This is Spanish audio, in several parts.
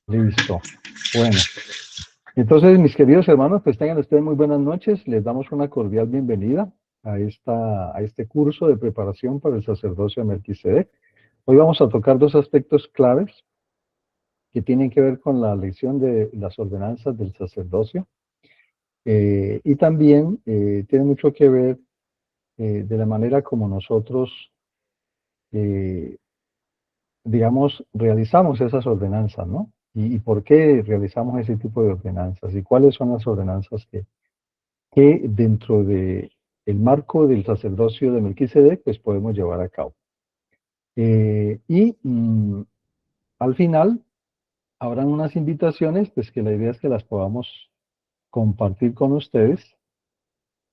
Listo. Bueno, entonces, mis queridos hermanos, pues tengan ustedes muy buenas noches. Les damos una cordial bienvenida a este curso de preparación para el sacerdocio de Melquisedec. Hoy vamos a tocar dos aspectos claves que tienen que ver con la lección de las ordenanzas del sacerdocio y también tiene mucho que ver de la manera como nosotros, eh, digamos, realizamos esas ordenanzas, ¿no? Y por qué realizamos ese tipo de ordenanzas y cuáles son las ordenanzas que dentro de el marco del sacerdocio de Melquisedec, pues podemos llevar a cabo. Al final habrán unas invitaciones, pues que la idea es que las podamos compartir con ustedes.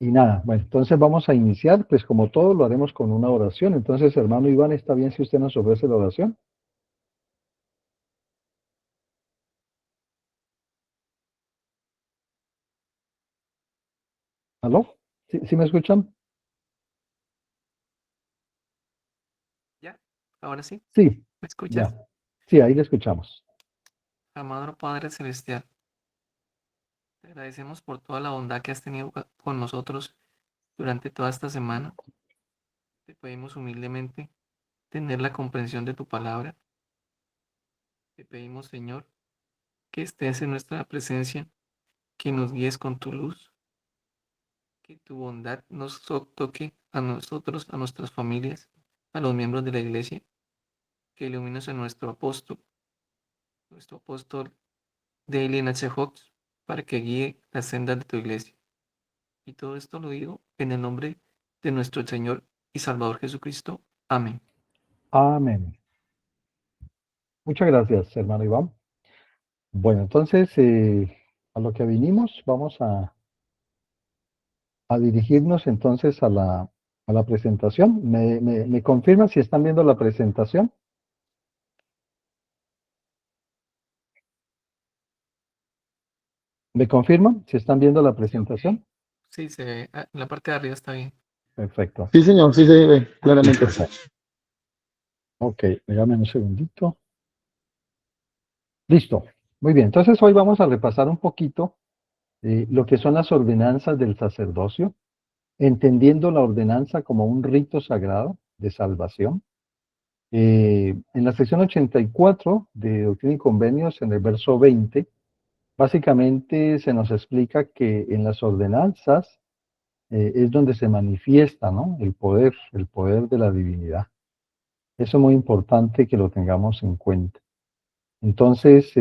Y nada, bueno, entonces vamos a iniciar, pues como todo lo haremos con una oración. Entonces, hermano Iván, ¿está bien si usted nos ofrece la oración? ¿Aló? ¿Sí me escuchan? ¿Ya? ¿Ahora sí? Sí, ¿Me escuchas? ya. Sí, ahí le escuchamos. Amado Padre Celestial, te agradecemos por toda la bondad que has tenido con nosotros durante toda esta semana. Te pedimos humildemente tener la comprensión de tu palabra. Te pedimos, Señor, que estés en nuestra presencia, que nos guíes con tu luz, que tu bondad nos toque a nosotros, a nuestras familias, a los miembros de la iglesia, que ilumines a nuestro apóstol Dailen H. Hawks, para que guíe las sendas de tu iglesia. Y todo esto lo digo en el nombre de nuestro Señor y Salvador Jesucristo. Amén. Amén. Muchas gracias, hermano Iván. Bueno, entonces, a lo que vinimos, vamos a dirigirnos entonces a la presentación. ¿Me confirman si están viendo la presentación? ¿Me confirman si están viendo la Sí, ok. presentación? Sí, se ve. En la parte de arriba está bien. Perfecto. Sí, señor, sí se ve claramente. Ok, déjame un segundito. Listo. Muy bien. Entonces hoy vamos a repasar un poquito lo que son las ordenanzas del sacerdocio, entendiendo la ordenanza como un rito sagrado de salvación. En la sección 84 de Doctrina y Convenios, en el verso 20, básicamente se nos explica que en las ordenanzas es donde se manifiesta, ¿no?, el poder de la divinidad. Eso es muy importante que lo tengamos en cuenta. Entonces,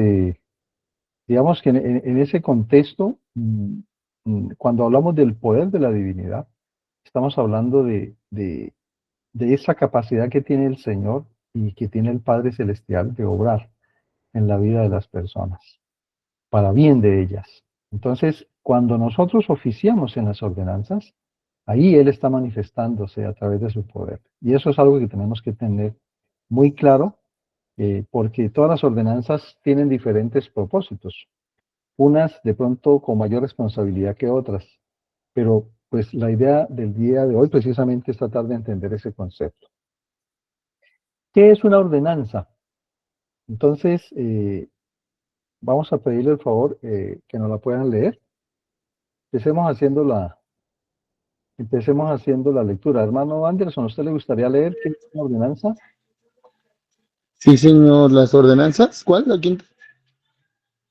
digamos que en ese contexto, cuando hablamos del poder de la divinidad, estamos hablando de esa capacidad que tiene el Señor y que tiene el Padre Celestial de obrar en la vida de las personas, para bien de ellas. Entonces, cuando nosotros oficiamos en las ordenanzas, ahí Él está manifestándose a través de su poder. Y eso es algo que tenemos que tener muy claro, porque todas las ordenanzas tienen diferentes propósitos. Unas de pronto con mayor responsabilidad que otras, pero pues la idea del día de hoy precisamente es tratar de entender ese concepto. ¿Qué es una ordenanza? Entonces, vamos a pedirle el favor que nos la puedan leer. Empecemos haciendo la lectura. Hermano Anderson, ¿a usted le gustaría leer qué es una ordenanza? Sí, señor, las ordenanzas. ¿Cuál? ¿La quinta?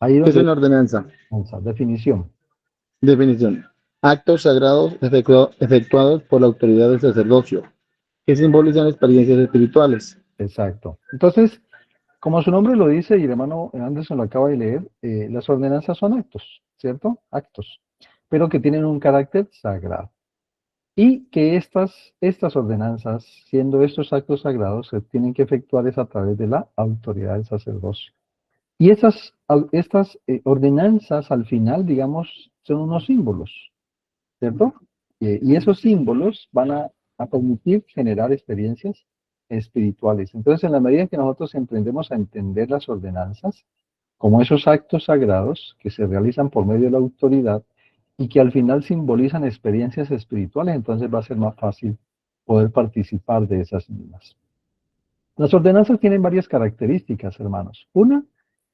Ahí ¿Qué es donde una ordenanza? definición. Definición. Actos sagrados efectuados por la autoridad del sacerdocio, que simbolizan experiencias espirituales. Exacto. Entonces, como su nombre lo dice y el hermano Anderson lo acaba de leer, las ordenanzas son actos, ¿cierto? Actos, pero que tienen un carácter sagrado. Y que estas ordenanzas, siendo estos actos sagrados, se tienen que efectuar es a través de la autoridad del sacerdocio. Y estas ordenanzas al final, digamos, son unos símbolos, ¿cierto? Y esos símbolos van a permitir generar experiencias espirituales. Entonces, en la medida que nosotros emprendemos a entender las ordenanzas como esos actos sagrados que se realizan por medio de la autoridad y que al final simbolizan experiencias espirituales, entonces va a ser más fácil poder participar de esas mismas. Las ordenanzas tienen varias características, hermanos. Una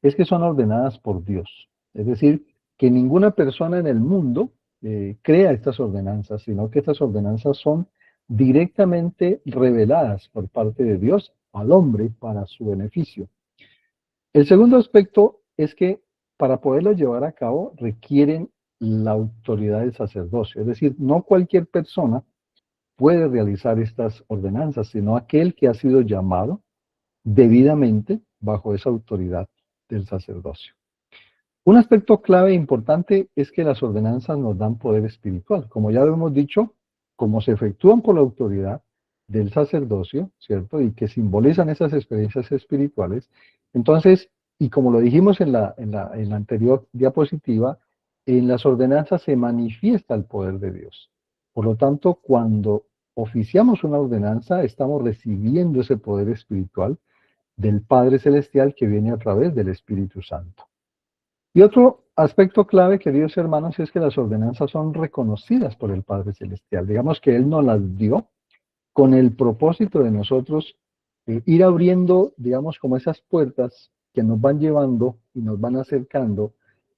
es que son ordenadas por Dios. Es decir, que ninguna persona en el mundo crea estas ordenanzas, sino que estas ordenanzas son directamente reveladas por parte de Dios al hombre para su beneficio. El segundo aspecto es que para poderlo llevar a cabo requieren la autoridad del sacerdocio. Es decir, no cualquier persona puede realizar estas ordenanzas, sino aquel que ha sido llamado debidamente bajo esa autoridad del sacerdocio. Un aspecto clave e importante es que las ordenanzas nos dan poder espiritual. Como ya lo hemos dicho, como se efectúan por la autoridad del sacerdocio, ¿cierto? Y que simbolizan esas experiencias espirituales. Entonces, y como lo dijimos en la anterior diapositiva, en las ordenanzas se manifiesta el poder de Dios. Por lo tanto, cuando oficiamos una ordenanza, estamos recibiendo ese poder espiritual del Padre Celestial que viene a través del Espíritu Santo. Y otro aspecto clave, queridos hermanos, es que las ordenanzas son reconocidas por el Padre Celestial. Digamos que Él nos las dio con el propósito de nosotros ir abriendo, digamos, como esas puertas que nos van llevando y nos van acercando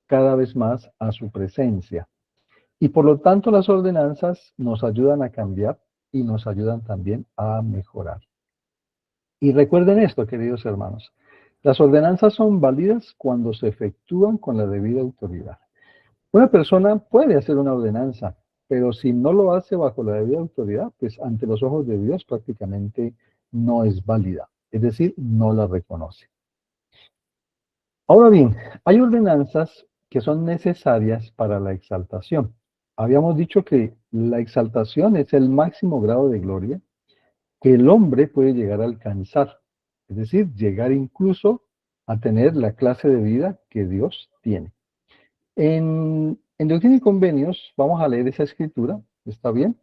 cada vez más a su presencia. Y por lo tanto las ordenanzas nos ayudan a cambiar y nos ayudan también a mejorar. Y recuerden esto, queridos hermanos, las ordenanzas son válidas cuando se efectúan con la debida autoridad. Una persona puede hacer una ordenanza, pero si no lo hace bajo la debida autoridad, pues ante los ojos de Dios prácticamente no es válida, es decir, no la reconoce. Ahora bien, hay ordenanzas que son necesarias para la exaltación. Habíamos dicho que la exaltación es el máximo grado de gloria que el hombre puede llegar a alcanzar, es decir, llegar incluso a tener la clase de vida que Dios tiene. En Doctrina y Convenios vamos a leer esa escritura, ¿está bien?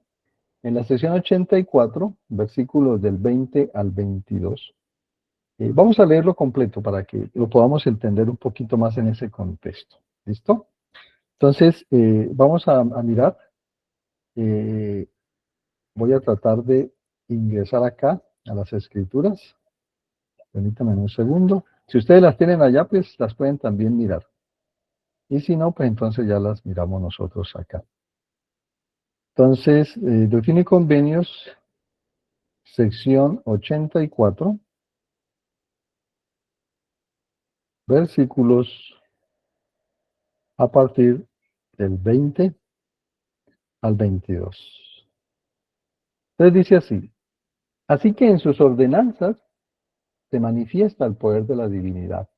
En la sección 84, versículos del 20 al 22. Vamos a leerlo completo para que lo podamos entender un poquito más en ese contexto. ¿Listo? Entonces, vamos a mirar. Voy a tratar de ingresar acá a las escrituras. Permítanme un segundo. Si ustedes las tienen allá, pues las pueden también mirar. Y si no, pues entonces ya las miramos nosotros acá. Entonces, Doctrina y Convenios, sección 84, versículos a partir del 20 al 22. Entonces dice así: así que en sus ordenanzas se manifiesta el poder de la divinidad,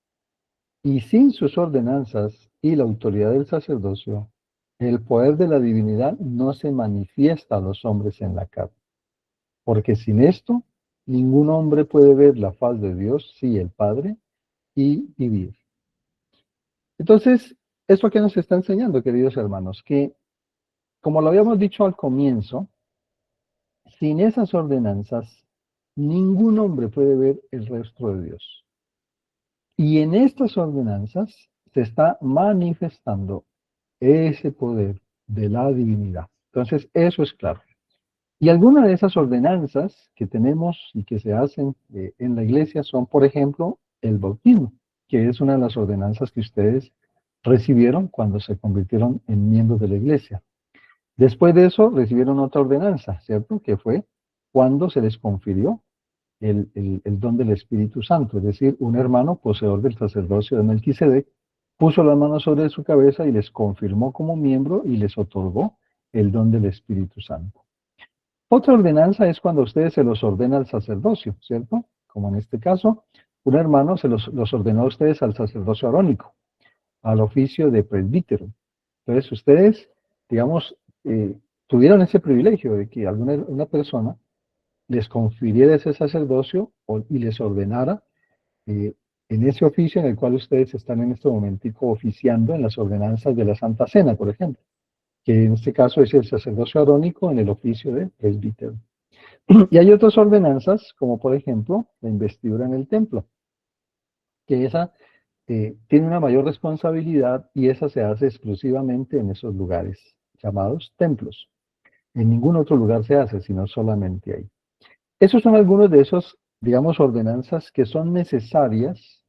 y sin sus ordenanzas y la autoridad del sacerdocio, el poder de la divinidad no se manifiesta a los hombres en la carne. Porque sin esto, ningún hombre puede ver la faz de Dios, sí, el Padre, y vivir. Entonces, ¿esto qué nos está enseñando, queridos hermanos? Que, como lo habíamos dicho al comienzo, sin esas ordenanzas, ningún hombre puede ver el rostro de Dios. Y en estas ordenanzas se está manifestando ese poder de la divinidad. Entonces, eso es claro. Y algunas de esas ordenanzas que tenemos y que se hacen en la iglesia son, por ejemplo, el bautismo, que es una de las ordenanzas que ustedes recibieron cuando se convirtieron en miembros de la iglesia. Después de eso recibieron otra ordenanza, ¿cierto? Que fue cuando se les confirió el don del Espíritu Santo, es decir, un hermano poseedor del sacerdocio de Melquisedec puso las manos sobre su cabeza y les confirmó como miembro y les otorgó el don del Espíritu Santo. Otra ordenanza es cuando a ustedes se los ordena al sacerdocio, ¿cierto? Como en este caso, un hermano se los ordenó a ustedes al sacerdocio arónico, al oficio de presbítero. Entonces ustedes, digamos, tuvieron ese privilegio de que una persona les confiriera ese sacerdocio y les ordenara en ese oficio en el cual ustedes están en este momentico oficiando en las ordenanzas de la Santa Cena, por ejemplo, que en este caso es el sacerdocio arónico en el oficio de presbítero. Y hay otras ordenanzas, como por ejemplo la investidura en el templo, que esa tiene una mayor responsabilidad y esa se hace exclusivamente en esos lugares llamados templos. En ningún otro lugar se hace, sino solamente ahí. Esos son algunos de esos, digamos, ordenanzas que son necesarias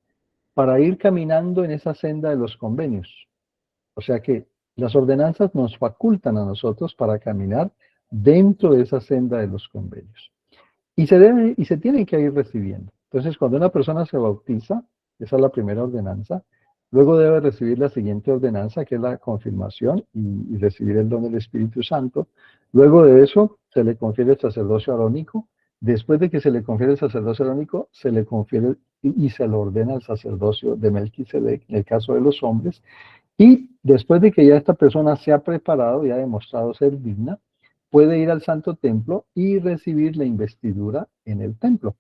para ir caminando en esa senda de los convenios. O sea que las ordenanzas nos facultan a nosotros para caminar dentro de esa senda de los convenios. Y se tienen que ir recibiendo. Entonces, cuando una persona se bautiza, esa es la primera ordenanza, luego debe recibir la siguiente ordenanza, que es la confirmación, y recibir el don del Espíritu Santo. Luego de eso, se le confiere el sacerdocio arónico. Después de que se le confiere el sacerdocio arónico, se le confiere y se le ordena el sacerdocio de Melquisedec, en el caso de los hombres. Y después de que ya esta persona se ha preparado y ha demostrado ser digna, puede ir al Santo Templo y recibir la investidura en el templo.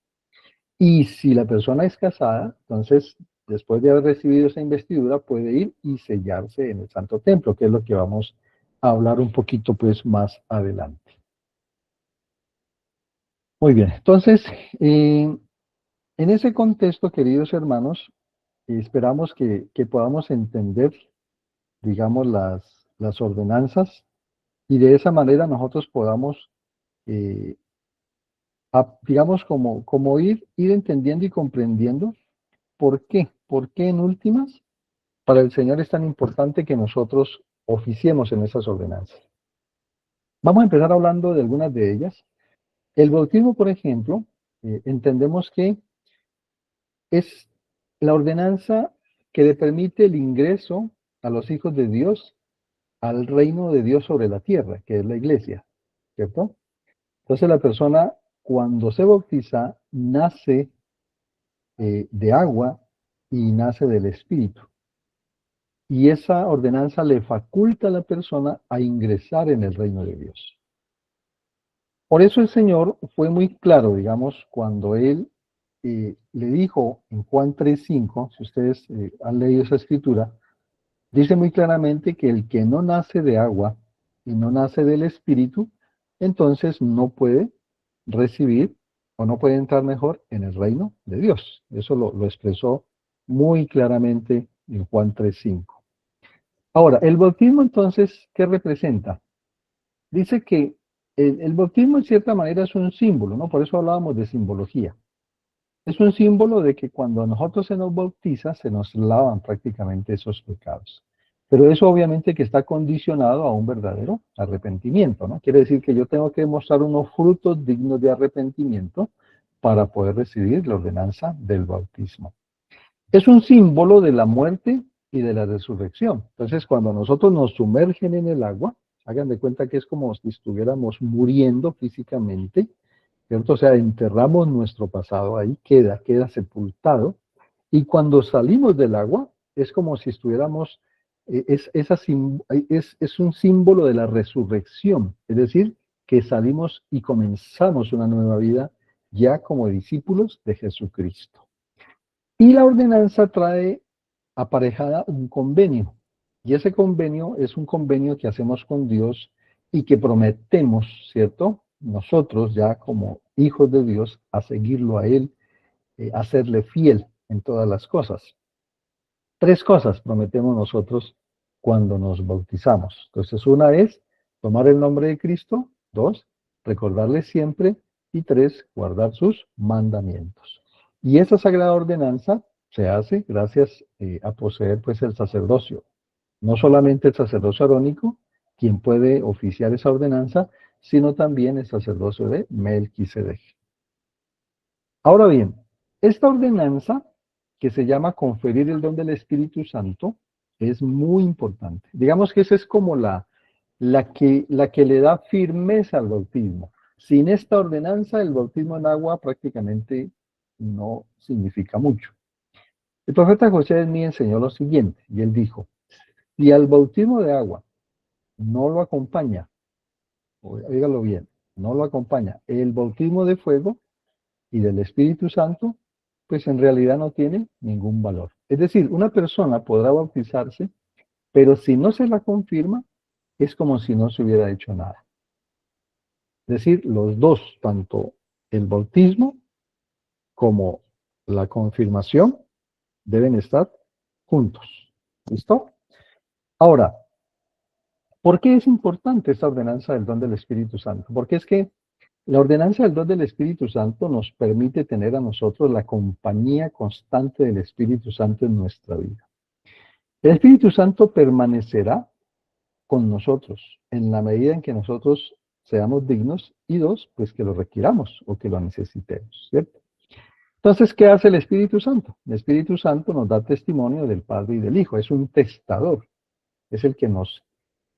Y si la persona es casada, entonces, después de haber recibido esa investidura, puede ir y sellarse en el Santo Templo, que es lo que vamos a hablar un poquito pues más adelante. Muy bien, entonces, en ese contexto, queridos hermanos, esperamos que podamos entender, digamos, las ordenanzas y de esa manera nosotros podamos, digamos, como ir entendiendo y comprendiendo por qué. ¿Por qué en últimas para el Señor es tan importante que nosotros oficiemos en esas ordenanzas? Vamos a empezar hablando de algunas de ellas. El bautismo, por ejemplo, entendemos que es la ordenanza que le permite el ingreso a los hijos de Dios al reino de Dios sobre la tierra, que es la iglesia, ¿cierto? Entonces la persona cuando se bautiza nace de agua y nace del Espíritu. Y esa ordenanza le faculta a la persona a ingresar en el reino de Dios. Por eso el Señor fue muy claro, digamos, cuando Él le dijo en Juan 3:5, si ustedes han leído esa escritura, dice muy claramente que el que no nace de agua y no nace del Espíritu, entonces no puede recibir o no puede entrar mejor en el reino de Dios. Eso lo expresó muy claramente en Juan 3:5. Ahora, el bautismo entonces, ¿qué representa? Dice que el bautismo en cierta manera es un símbolo, ¿no? Por eso hablábamos de simbología. Es un símbolo de que cuando a nosotros se nos bautiza, se nos lavan prácticamente esos pecados. Pero eso obviamente que está condicionado a un verdadero arrepentimiento, ¿no? Quiere decir que yo tengo que mostrar unos frutos dignos de arrepentimiento para poder recibir la ordenanza del bautismo. Es un símbolo de la muerte y de la resurrección. Entonces, cuando nosotros nos sumergen en el agua, hagan de cuenta que es como si estuviéramos muriendo físicamente, ¿cierto? O sea, enterramos nuestro pasado ahí, queda sepultado. Y cuando salimos del agua, es como si estuviéramos, es un símbolo de la resurrección, es decir, que salimos y comenzamos una nueva vida ya como discípulos de Jesucristo. Y la ordenanza trae aparejada un convenio. Y ese convenio es un convenio que hacemos con Dios y que prometemos, ¿cierto? Nosotros ya como hijos de Dios a seguirlo a Él, a serle fiel en todas las cosas. Tres cosas prometemos nosotros cuando nos bautizamos. Entonces, una es tomar el nombre de Cristo. Dos, recordarle siempre. Y tres, guardar sus mandamientos. Y esa sagrada ordenanza se hace gracias a poseer pues el sacerdocio. No solamente el sacerdocio arónico, quien puede oficiar esa ordenanza, sino también el sacerdocio de Melquisedec. Ahora bien, esta ordenanza, que se llama conferir el don del Espíritu Santo, es muy importante. Digamos que esa es como la que le da firmeza al bautismo. Sin esta ordenanza, el bautismo en agua prácticamente no significa mucho. El profeta José me enseñó lo siguiente, y él dijo, si al bautismo de agua no lo acompaña, oígalo bien, no lo acompaña el bautismo de fuego y del Espíritu Santo, pues en realidad no tiene ningún valor. Es decir, una persona podrá bautizarse, pero si no se la confirma, es como si no se hubiera hecho nada. Es decir, los dos, tanto el bautismo como la confirmación, deben estar juntos. ¿Listo? Ahora, ¿por qué es importante esta ordenanza del don del Espíritu Santo? Porque es que La ordenanza del don del Espíritu Santo nos permite tener a nosotros la compañía constante del Espíritu Santo en nuestra vida. El Espíritu Santo permanecerá con nosotros en la medida en que nosotros seamos dignos y dos, pues que lo requiramos o que lo necesitemos, ¿cierto? Entonces, ¿qué hace el Espíritu Santo? El Espíritu Santo nos da testimonio del Padre y del Hijo, es un testador, es el que nos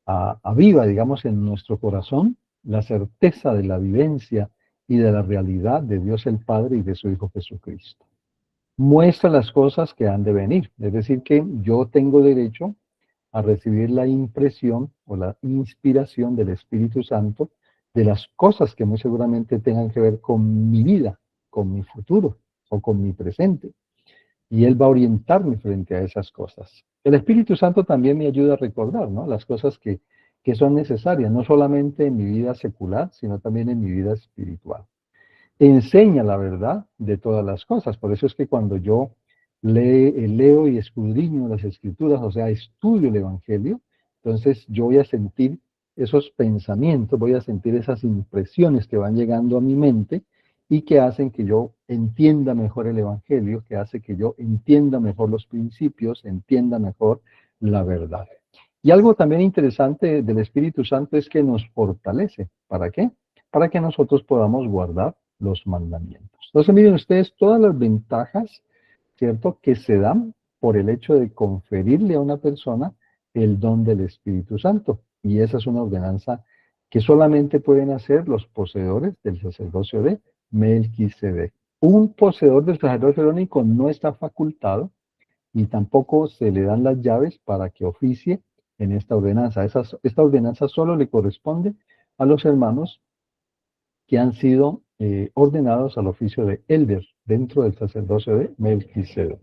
aviva, digamos, en nuestro corazón la certeza de la vivencia y de la realidad de Dios el Padre y de su Hijo Jesucristo. Muestra las cosas que han de venir, es decir, que yo tengo derecho a recibir la impresión o la inspiración del Espíritu Santo de las cosas que muy seguramente tengan que ver con mi vida, con mi futuro o con mi presente. Y Él va a orientarme frente a esas cosas. El Espíritu Santo también me ayuda a recordar, ¿no?, las cosas que son necesarias, no solamente en mi vida secular, sino también en mi vida espiritual. Enseña la verdad de todas las cosas. Por eso es que cuando yo leo y escudriño las Escrituras, o sea, estudio el Evangelio, entonces yo voy a sentir esos pensamientos, voy a sentir esas impresiones que van llegando a mi mente y que hacen que yo entienda mejor el Evangelio, que hace que yo entienda mejor los principios, entienda mejor la verdad. Y algo también interesante del Espíritu Santo es que nos fortalece. ¿Para qué? Para que nosotros podamos guardar los mandamientos. Entonces, miren ustedes todas las ventajas, ¿cierto?, que se dan por el hecho de conferirle a una persona el don del Espíritu Santo. Y esa es una ordenanza que solamente pueden hacer los poseedores del sacerdocio de Melquisedec. Un poseedor del sacerdocio arónico no está facultado y tampoco se le dan las llaves para que oficie en esta ordenanza. Esta ordenanza solo le corresponde a los hermanos que han sido ordenados al oficio de elder dentro del sacerdocio de Melquisedec.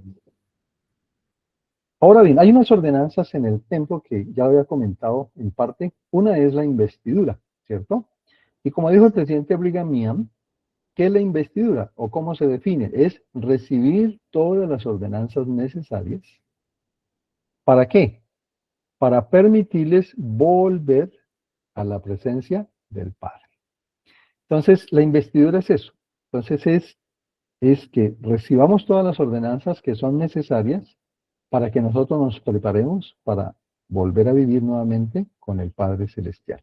Ahora bien, hay unas ordenanzas en el templo que ya había comentado en parte. Una es la investidura, ¿cierto? Y como dijo el presidente Brigham Young, ¿qué es la investidura o cómo se define? Es recibir todas las ordenanzas necesarias. ¿Para qué? Para permitirles volver a la presencia del Padre. Entonces, la investidura es eso. Entonces, es que recibamos todas las ordenanzas que son necesarias para que nosotros nos preparemos para volver a vivir nuevamente con el Padre Celestial.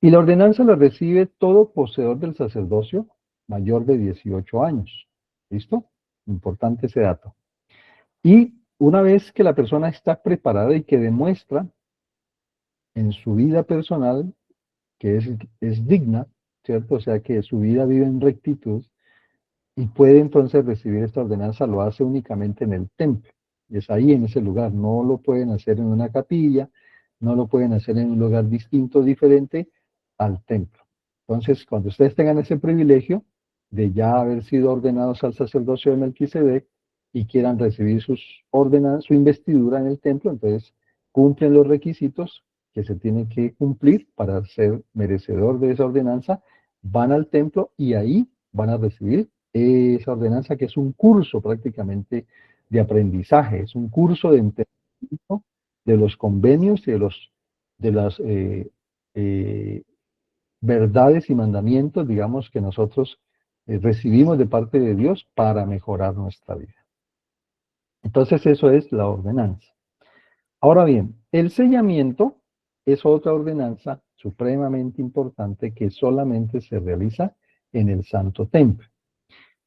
Y la ordenanza la recibe todo poseedor del sacerdocio mayor de 18 años. ¿Listo? Importante ese dato. Y una vez que la persona está preparada y que demuestra en su vida personal que es digna, ¿cierto? O sea, que su vida vive en rectitud, y puede entonces recibir esta ordenanza, lo hace únicamente en el templo. Y es ahí, en ese lugar. No lo pueden hacer en una capilla, no lo pueden hacer en un lugar distinto, diferente al templo. Entonces, cuando ustedes tengan ese privilegio de ya haber sido ordenados al sacerdocio de Melquisedec y quieran recibir su investidura en el templo, entonces cumplen los requisitos que se tienen que cumplir para ser merecedor de esa ordenanza, van al templo y ahí van a recibir esa ordenanza, que es un curso prácticamente de aprendizaje, es un curso de entendimiento de los convenios y de las verdades y mandamientos, digamos, que nosotros recibimos de parte de Dios para mejorar nuestra vida. Entonces, eso es la ordenanza. Ahora bien, el sellamiento es otra ordenanza supremamente importante que solamente se realiza en el Santo Templo.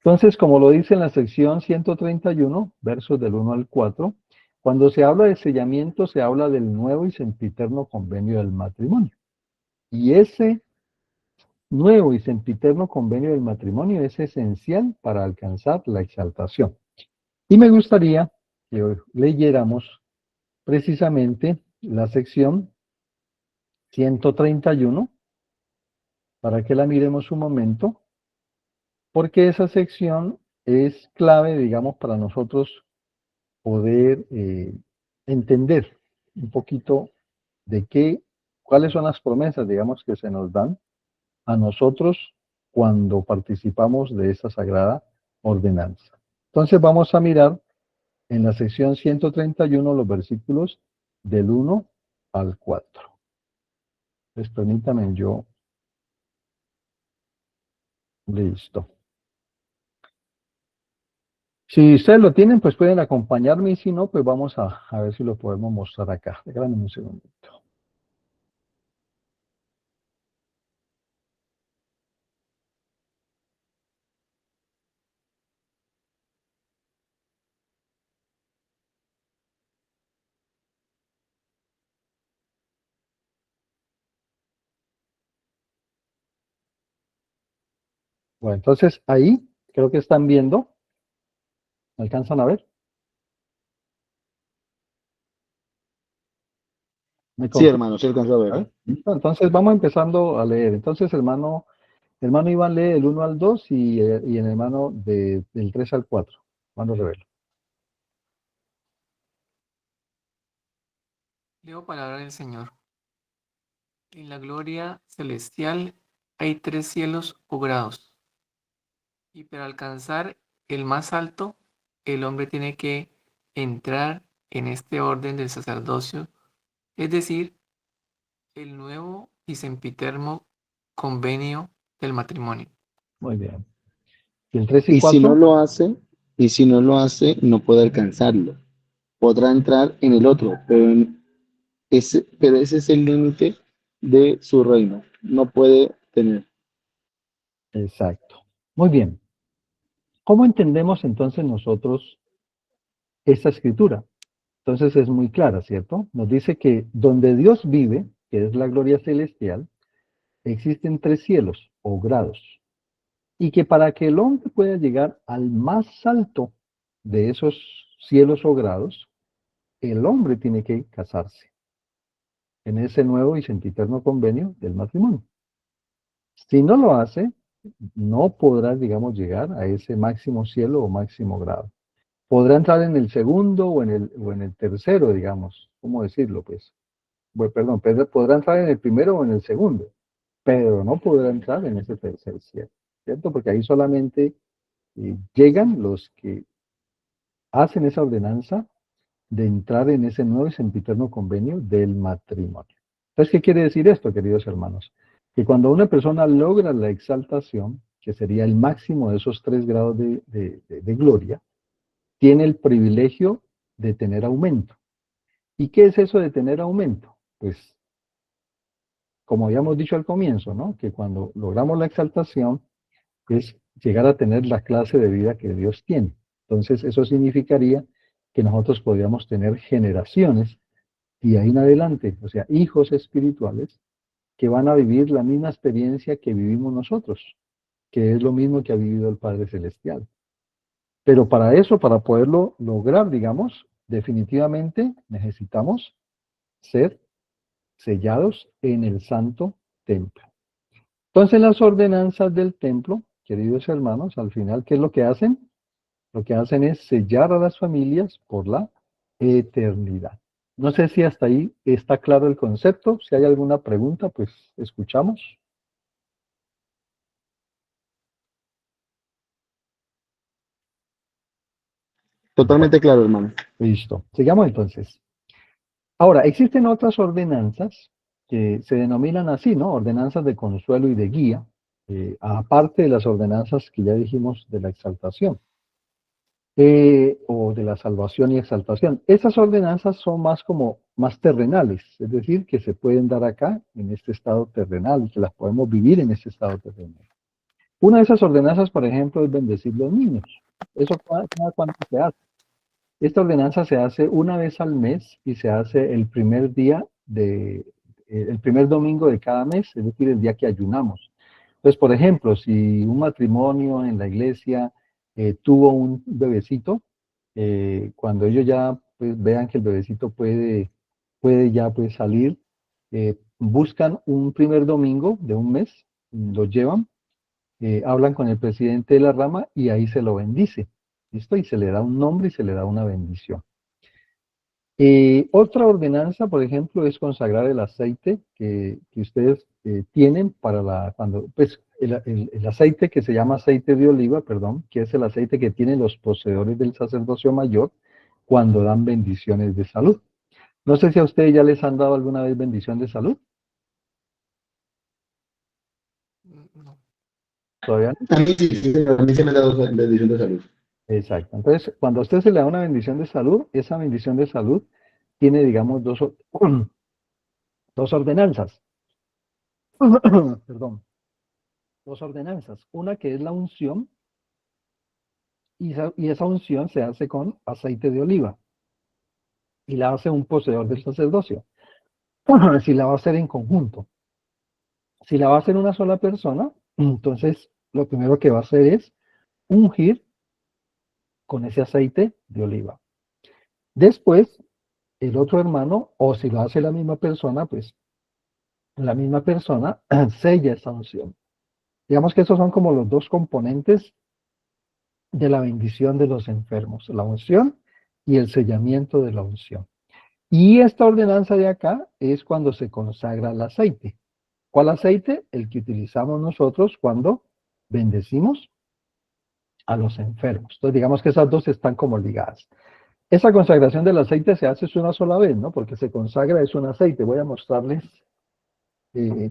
Entonces, como lo dice en la sección 131, versos del 1 al 4, cuando se habla de sellamiento, se habla del nuevo y sempiterno convenio del matrimonio. Y ese nuevo y sempiterno convenio del matrimonio es esencial para alcanzar la exaltación. Y me gustaría que hoy leyéramos precisamente la sección 131 para que la miremos un momento, porque esa sección es clave, digamos, para nosotros poder entender un poquito de cuáles son las promesas, digamos, que se nos dan a nosotros cuando participamos de esta sagrada ordenanza. Entonces vamos a mirar en la sección 131 los versículos del 1 al 4. Pues permítanme, yo Listo. Si ustedes lo tienen, pues pueden acompañarme y si no, pues vamos a ver si lo podemos mostrar acá. Déjame un segundito. Bueno, entonces ahí creo que están viendo. ¿Me alcanzan a ver? ¿Me Sí, confirman? hermano, sí alcanzó a A ver. ver, listo. Entonces vamos empezando a leer. Entonces, hermano Iván lee del 1 al 2 y el hermano del 3 al 4. Hermano Revelo. Leo palabra del Señor. En la gloria celestial hay 3 cielos o grados, y para alcanzar el más alto, el hombre tiene que entrar en este orden del sacerdocio, es decir, el nuevo y sempiterno convenio del matrimonio. Muy bien. ¿Y el 3 y Y si no 4? lo hace, y si no lo hace, no puede alcanzarlo. Podrá entrar en el otro, pero ese es el límite de su reino. No puede tener. Exacto. Muy bien. ¿Cómo entendemos entonces nosotros esta escritura? Entonces es muy clara, ¿cierto? Nos dice que donde Dios vive, que es la gloria celestial, existen 3 cielos o grados. Y que para que el hombre pueda llegar al más alto de esos cielos o grados, el hombre tiene que casarse en ese nuevo y sempiterno convenio del matrimonio. Si no lo hace, no podrá, digamos, llegar a ese máximo cielo o máximo grado. Podrá entrar en el segundo o en el tercero, digamos, ¿cómo decirlo? Pues, bueno, perdón, podrá entrar en el primero o en el segundo, pero no podrá entrar en ese tercer cielo, ¿cierto? Porque ahí solamente llegan los que hacen esa ordenanza de entrar en ese nuevo y sempiterno convenio del matrimonio. Entonces, ¿qué quiere decir esto, queridos hermanos? Que cuando una persona logra la exaltación, que sería el máximo de esos 3 grados de gloria, tiene el privilegio de tener aumento. ¿Y qué es eso de tener aumento? Pues, como habíamos dicho al comienzo, ¿no? Que cuando logramos la exaltación es llegar a tener la clase de vida que Dios tiene. Entonces, eso significaría que nosotros podríamos tener generaciones y ahí en adelante, o sea, hijos espirituales que van a vivir la misma experiencia que vivimos nosotros, que es lo mismo que ha vivido el Padre Celestial. Pero para eso, para poderlo lograr, digamos, definitivamente necesitamos ser sellados en el santo templo. Entonces, las ordenanzas del templo, queridos hermanos, al final, ¿qué es lo que hacen? Lo que hacen es sellar a las familias por la eternidad. No sé si hasta ahí está claro el concepto. Si hay alguna pregunta, pues escuchamos. Bueno, Totalmente claro, hermano. listo. Sigamos entonces. Ahora, existen otras ordenanzas que se denominan así, ¿no? Ordenanzas de consuelo y de guía, aparte de las ordenanzas que ya dijimos de la exaltación. O de la salvación y exaltación. Esas ordenanzas son más como más terrenales, es decir, que se pueden dar acá en este estado terrenal y que las podemos vivir en este estado terrenal. Una de esas ordenanzas, por ejemplo, es bendecir los niños. Eso cada cuánto se hace. Esta ordenanza se hace una vez al mes y se hace el primer día el primer domingo de cada mes, es decir, el día que ayunamos. Entonces, por ejemplo, si un matrimonio en la iglesia tuvo un bebecito, cuando ellos ya pues, vean que el bebecito puede ya pues salir, buscan un primer domingo de un mes, lo llevan, hablan con el presidente de la rama y ahí se lo bendice. ¿Listo? Y se le da un nombre y se le da una bendición. Otra ordenanza, por ejemplo, es consagrar el aceite que ustedes tienen pues el aceite que se llama aceite de oliva, perdón, que es el aceite que tienen los poseedores del sacerdocio mayor cuando dan bendiciones de salud. No sé si a ustedes ya les han dado alguna vez bendición de salud. No. ¿Todavía no? A mí sí, sí, a mí se me ha dado bendición de salud. Exacto. Entonces, cuando a usted se le da una bendición de salud, esa bendición de salud tiene, digamos, dos ordenanzas. Perdón, dos ordenanzas. Una que es la unción, y esa unción se hace con aceite de oliva, y la hace un poseedor del sacerdocio. Si la va a hacer en conjunto. Si la va a hacer una sola persona, entonces lo primero que va a hacer es ungir con ese aceite de oliva. Después, el otro hermano, o si lo hace la misma persona, pues la misma persona sella esa unción. Digamos que esos son como los dos componentes de la bendición de los enfermos, la unción y el sellamiento de la unción. Y esta ordenanza de acá es cuando se consagra el aceite. ¿Cuál aceite? El que utilizamos nosotros cuando bendecimos a los enfermos. Entonces, digamos que esas dos están como ligadas. Esa consagración del aceite se hace una sola vez, ¿no? Porque se consagra es un aceite. Voy a mostrarles.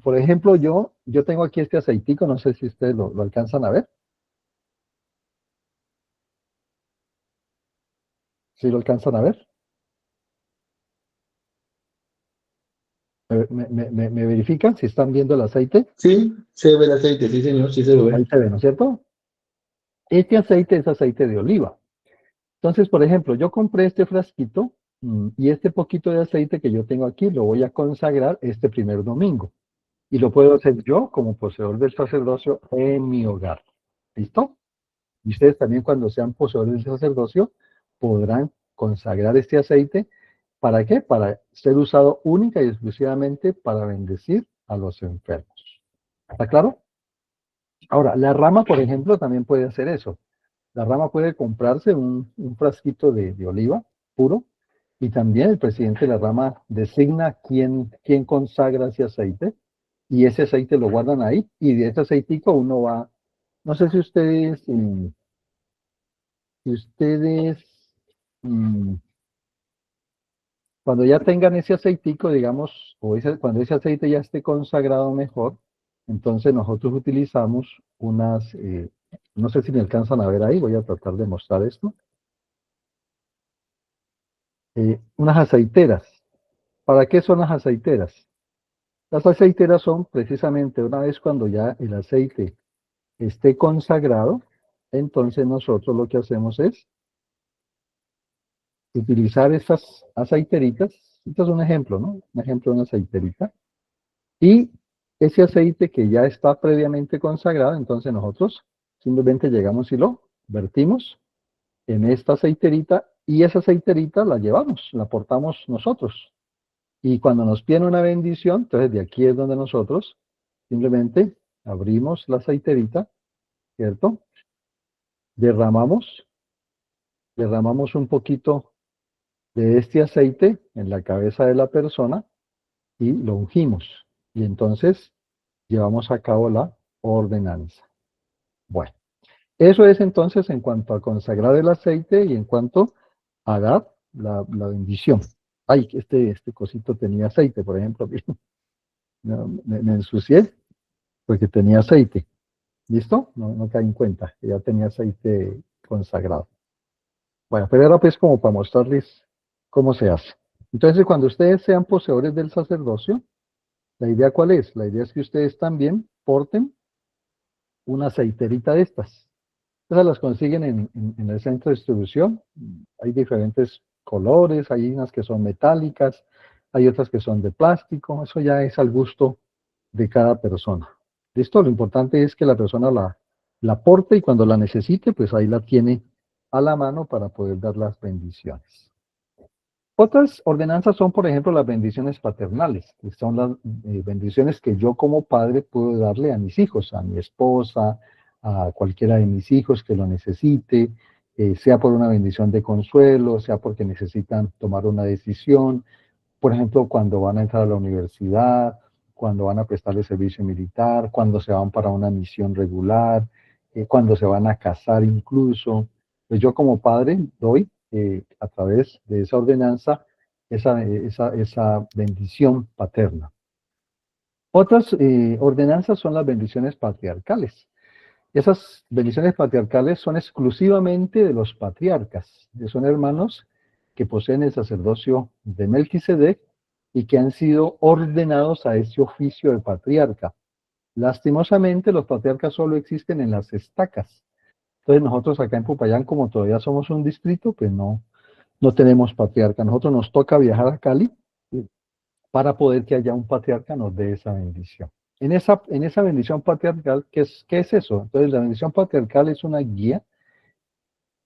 Por ejemplo, yo tengo aquí este aceitico, no sé si ustedes lo alcanzan a ver. ¿Sí lo alcanzan a ver? ¿Me verifican si están viendo el aceite? Sí, se ve el aceite, sí, señor, sí se lo Ahí ve. se ve, ¿no es cierto? Este aceite es aceite de oliva. Entonces, por ejemplo, yo compré este frasquito y este poquito de aceite que yo tengo aquí lo voy a consagrar este primer domingo. Y lo puedo hacer yo como poseedor del sacerdocio en mi hogar. ¿Listo? Y ustedes también cuando sean poseedores del sacerdocio podrán consagrar este aceite. ¿Para qué? Para ser usado única y exclusivamente para bendecir a los enfermos. ¿Está claro? Ahora, la rama, por ejemplo, también puede hacer eso. La rama puede comprarse un frasquito de oliva puro y también el presidente de la rama designa quién consagra ese aceite y ese aceite lo guardan ahí y de ese aceitico uno va, no sé si ustedes mm, cuando ya tengan ese aceitico, digamos, cuando ese aceite ya esté consagrado mejor, entonces nosotros utilizamos no sé si me alcanzan a ver ahí, voy a tratar de mostrar esto, unas aceiteras. ¿Para qué son las aceiteras? Las aceiteras son precisamente una vez cuando ya el aceite esté consagrado, entonces nosotros lo que hacemos es utilizar estas aceiteritas. Este es un ejemplo, ¿no? Un ejemplo de una aceiterita. Y ese aceite que ya está previamente consagrado, entonces nosotros simplemente llegamos y lo vertimos en esta aceiterita y esa aceiterita la llevamos, la portamos nosotros. Y cuando nos piden una bendición, entonces de aquí es donde nosotros simplemente abrimos la aceiterita, ¿cierto? Derramamos, derramamos un poquito de este aceite en la cabeza de la persona y lo ungimos. Y entonces llevamos a cabo la ordenanza. Bueno, eso es entonces en cuanto a consagrar el aceite y en cuanto a dar la bendición. Ay, este cosito tenía aceite, por ejemplo. No, me ensucié porque tenía aceite. ¿Listo? No caí en cuenta, que ya tenía aceite consagrado. Bueno, pero era pues como para mostrarles cómo se hace. Entonces, cuando ustedes sean poseedores del sacerdocio, ¿la idea cuál es? La idea es que ustedes también porten una aceiterita de estas. Esas las consiguen en el centro de distribución. Hay diferentes colores, hay unas que son metálicas, hay otras que son de plástico. Eso ya es al gusto de cada persona. ¿Listo? Lo importante es que la persona la porte y cuando la necesite, pues ahí la tiene a la mano para poder dar las bendiciones. Otras ordenanzas son, por ejemplo, las bendiciones paternales, que son las bendiciones que yo como padre puedo darle a mis hijos, a mi esposa, a cualquiera de mis hijos que lo necesite, sea por una bendición de consuelo, sea porque necesitan tomar una decisión, por ejemplo, cuando van a entrar a la universidad, cuando van a prestarle servicio militar, cuando se van para una misión regular, cuando se van a casar incluso. Pues yo como padre doy a través de esa ordenanza esa bendición paterna. Otras ordenanzas son las bendiciones patriarcales. Esas bendiciones patriarcales son exclusivamente de los patriarcas, que son hermanos que poseen el sacerdocio de Melquisedec y que han sido ordenados a ese oficio de patriarca. Lastimosamente, los patriarcas solo existen en las estacas. Entonces nosotros acá en Popayán, como todavía somos un distrito, pues no tenemos patriarca. Nosotros nos toca viajar a Cali para poder que haya un patriarca nos dé esa bendición. En esa bendición patriarcal, ¿qué es eso? Entonces, la bendición patriarcal es una guía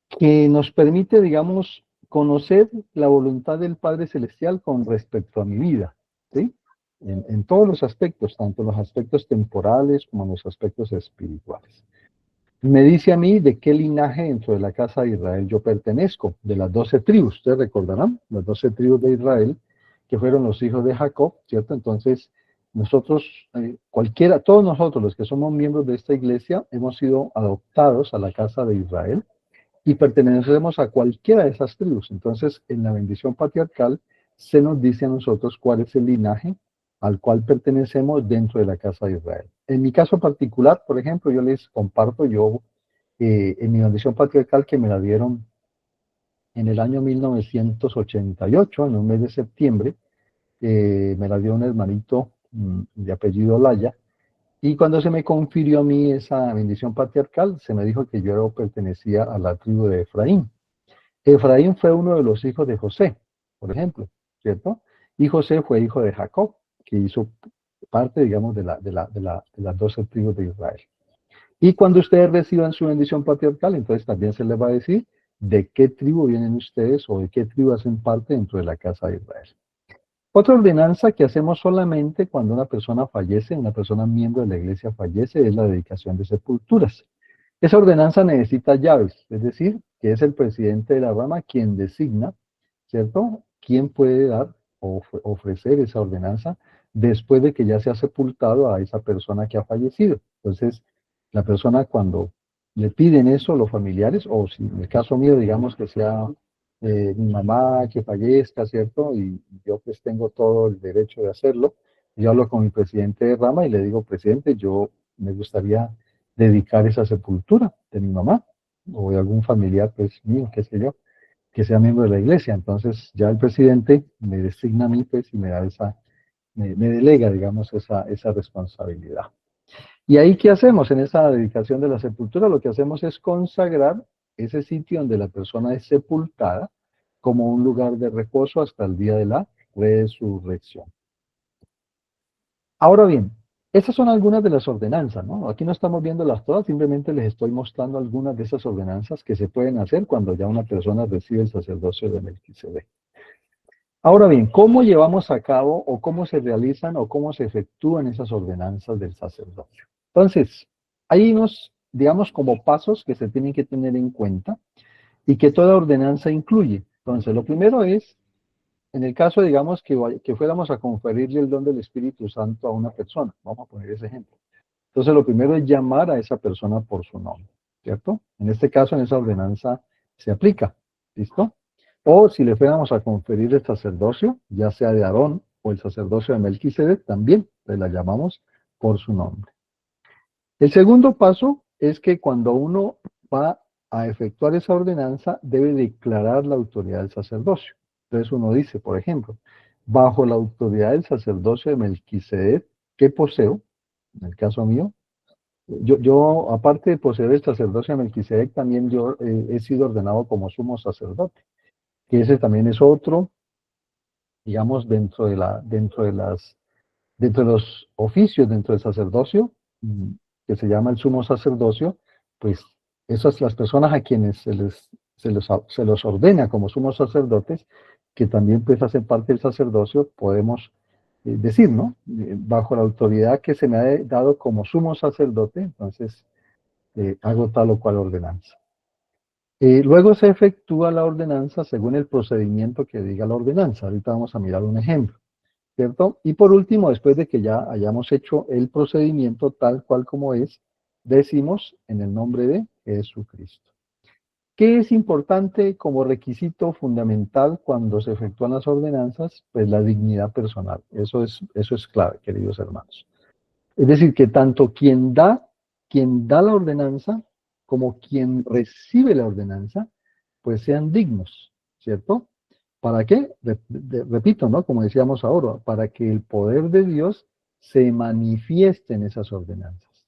que nos permite, digamos, conocer la voluntad del Padre Celestial con respecto a mi vida, ¿sí? En todos los aspectos, tanto los aspectos temporales como los aspectos espirituales. Me dice a mí de qué linaje dentro de la casa de Israel yo pertenezco, de las 12 tribus, ustedes recordarán, las 12 tribus de Israel, que fueron los hijos de Jacob, ¿cierto? Entonces, nosotros, todos nosotros los que somos miembros de esta iglesia, hemos sido adoptados a la casa de Israel y pertenecemos a cualquiera de esas tribus. Entonces, en la bendición patriarcal se nos dice a nosotros cuál es el linaje al cual pertenecemos dentro de la casa de Israel. En mi caso particular, por ejemplo, yo les comparto, en mi bendición patriarcal que me la dieron en el año 1988, en el mes de septiembre, me la dio un hermanito de apellido Laya, y cuando se me confirió a mí esa bendición patriarcal, se me dijo que yo pertenecía a la tribu de Efraín. Efraín fue uno de los hijos de José, por ejemplo, ¿cierto? Y José fue hijo de Jacob, que hizo parte, digamos, de las 12 tribus de Israel. Y cuando ustedes reciban su bendición patriarcal, entonces también se les va a decir de qué tribu vienen ustedes o de qué tribu hacen parte dentro de la casa de Israel. Otra ordenanza que hacemos solamente cuando una persona fallece, una persona miembro de la iglesia fallece, es la dedicación de sepulturas. Esa ordenanza necesita llaves, es decir, que es el presidente de la rama quien designa, ¿cierto? ¿Quién puede dar o ofrecer esa ordenanza después de que ya se ha sepultado a esa persona que ha fallecido? Entonces, la persona cuando le piden eso, los familiares, o si en el caso mío, digamos que sea mi mamá que fallezca, ¿cierto? Y yo pues tengo todo el derecho de hacerlo. Yo hablo con mi presidente de rama y le digo, presidente, yo me gustaría dedicar esa sepultura de mi mamá o de algún familiar pues mío, qué sé yo, que sea miembro de la iglesia. Entonces ya el presidente me designa a mí pues y me da me delega, digamos, esa responsabilidad. ¿Y ahí qué hacemos en esa dedicación de la sepultura? Lo que hacemos es consagrar ese sitio donde la persona es sepultada como un lugar de reposo hasta el día de la resurrección. Ahora bien, esas son algunas de las ordenanzas, ¿no? Aquí no estamos viéndolas todas, simplemente les estoy mostrando algunas de esas ordenanzas que se pueden hacer cuando ya una persona recibe el sacerdocio de Melquisedec. Ahora bien, ¿cómo llevamos a cabo o cómo se realizan o cómo se efectúan esas ordenanzas del sacerdocio? Entonces, hay unos, digamos, como pasos que se tienen que tener en cuenta y que toda ordenanza incluye. Entonces, lo primero es, en el caso, digamos, que fuéramos a conferirle el don del Espíritu Santo a una persona, vamos a poner ese ejemplo. Entonces, lo primero es llamar a esa persona por su nombre, ¿cierto? En este caso, en esa ordenanza se aplica, ¿listo? O si le fuéramos a conferir el sacerdocio, ya sea de Aarón o el sacerdocio de Melquisedec, también le la llamamos por su nombre. El segundo paso es que cuando uno va a efectuar esa ordenanza, debe declarar la autoridad del sacerdocio. Entonces uno dice, por ejemplo, bajo la autoridad del sacerdocio de Melquisedec, que poseo, en el caso mío, yo aparte de poseer el sacerdocio de Melquisedec, también yo he sido ordenado como sumo sacerdote, que ese también es otro, digamos, dentro de los oficios, dentro del sacerdocio, que se llama el sumo sacerdocio, pues esas las personas a quienes se los ordena como sumos sacerdotes, que también pues hacen parte del sacerdocio, podemos decir, ¿no? Bajo la autoridad que se me ha dado como sumo sacerdote, entonces hago tal o cual ordenanza. Luego se efectúa la ordenanza según el procedimiento que diga la ordenanza. Ahorita vamos a mirar un ejemplo, ¿cierto? Y por último, después de que ya hayamos hecho el procedimiento tal cual como es, decimos en el nombre de Jesucristo. ¿Qué es importante como requisito fundamental cuando se efectúan las ordenanzas? Pues la dignidad personal. Eso es clave, queridos hermanos. Es decir, que tanto quien da quien da la ordenanza como quien recibe la ordenanza, pues sean dignos, ¿cierto? ¿Para qué? Repito, ¿no? Como decíamos ahora, para que el poder de Dios se manifieste en esas ordenanzas.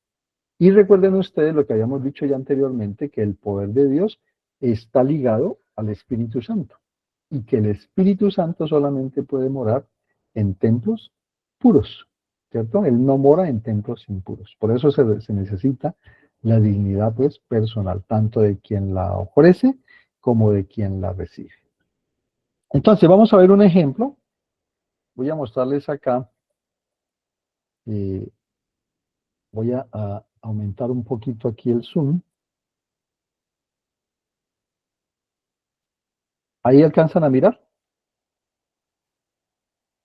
Y recuerden ustedes lo que habíamos dicho ya anteriormente, que el poder de Dios está ligado al Espíritu Santo y que el Espíritu Santo solamente puede morar en templos puros, ¿cierto? Él no mora en templos impuros. Por eso se necesita la dignidad, pues, personal, tanto de quien la ofrece como de quien la recibe. Entonces, vamos a ver un ejemplo. Voy a mostrarles acá. Voy a aumentar un poquito aquí el zoom. ¿Ahí alcanzan a mirar?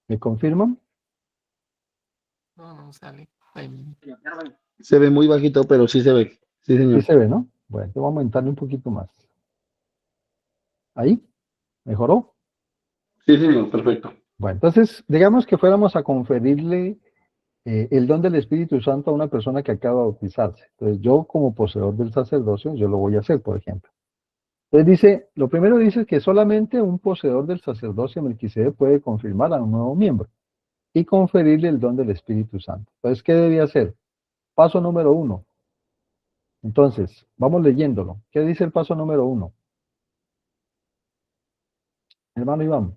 ¿Me confirman? No sale. Ahí. Se ve muy bajito, pero sí se ve. Sí, Sí señor. se ve, ¿no? Bueno, voy a aumentarle un poquito más. ¿Ahí? ¿Mejoró? Sí, señor, perfecto. Bueno, entonces, digamos que fuéramos a conferirle el don del Espíritu Santo a una persona que acaba de bautizarse. Entonces, yo como poseedor del sacerdocio, yo lo voy a hacer, por ejemplo. Entonces dice, lo primero dice que solamente un poseedor del sacerdocio Melquisedec puede confirmar a un nuevo miembro y conferirle el don del Espíritu Santo. Entonces, ¿qué debía hacer? Paso número 1. Entonces, vamos leyéndolo. ¿Qué dice el paso número 1? Hermano Iván,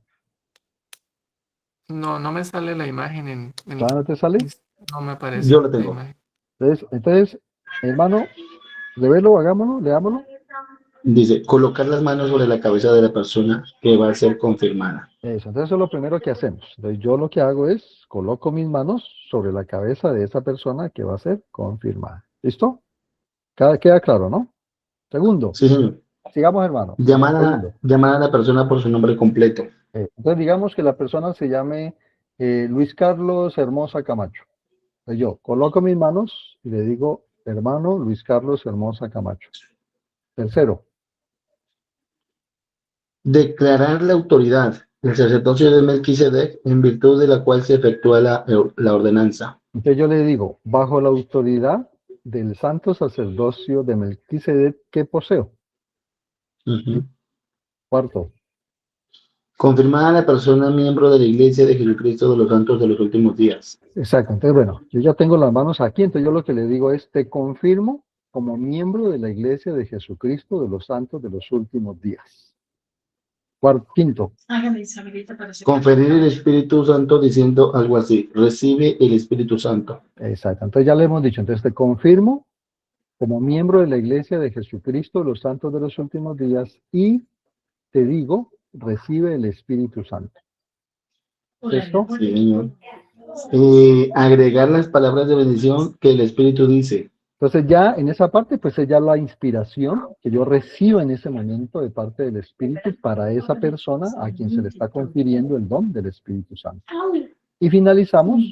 No me sale la imagen ¿todavía no te sale? no me aparece Yo lo la tengo. imagen. Entonces, hermano, revelo, hagámoslo, leámoslo. Dice, colocar las manos sobre la cabeza de la persona que va a ser confirmada. Eso, entonces eso es lo primero que hacemos. Entonces yo lo que hago es, coloco mis manos sobre la cabeza de esa persona que va a ser confirmada. ¿Listo? Queda claro, ¿no? Segundo, Sí, señor. sigamos, hermano. Segundo. Llamar a la persona por su nombre completo. Entonces digamos que la persona se llame Luis Carlos Hermosa Camacho. Entonces yo coloco mis manos y le digo, hermano Luis Carlos Hermosa Camacho. Tercero, Declarar la autoridad, el sacerdocio de Melquisedec, en virtud de la cual se efectúa la ordenanza. entonces yo le digo, bajo la autoridad del santo sacerdocio de Melquisedec que poseo. Ujú. Cuarto, Confirmar a la persona miembro de la Iglesia de Jesucristo de los Santos de los Últimos Días. exacto. Entonces, bueno, yo ya tengo las manos aquí, entonces yo lo que le digo es, te confirmo como miembro de la Iglesia de Jesucristo de los Santos de los Últimos Días. Quinto, Conferir el Espíritu Santo diciendo algo así, recibe el Espíritu Santo. exacto. Entonces ya le hemos dicho, entonces te confirmo como miembro de la Iglesia de Jesucristo de los Santos de los Últimos Días y te digo, recibe el Espíritu Santo. ¿Esto? Sí, señor. Agregar las palabras de bendición que el Espíritu dice. Entonces ya en esa parte, pues es ya la inspiración que yo recibo en ese momento de parte del Espíritu para esa persona a quien se le está confiriendo el don del Espíritu Santo. Y finalizamos.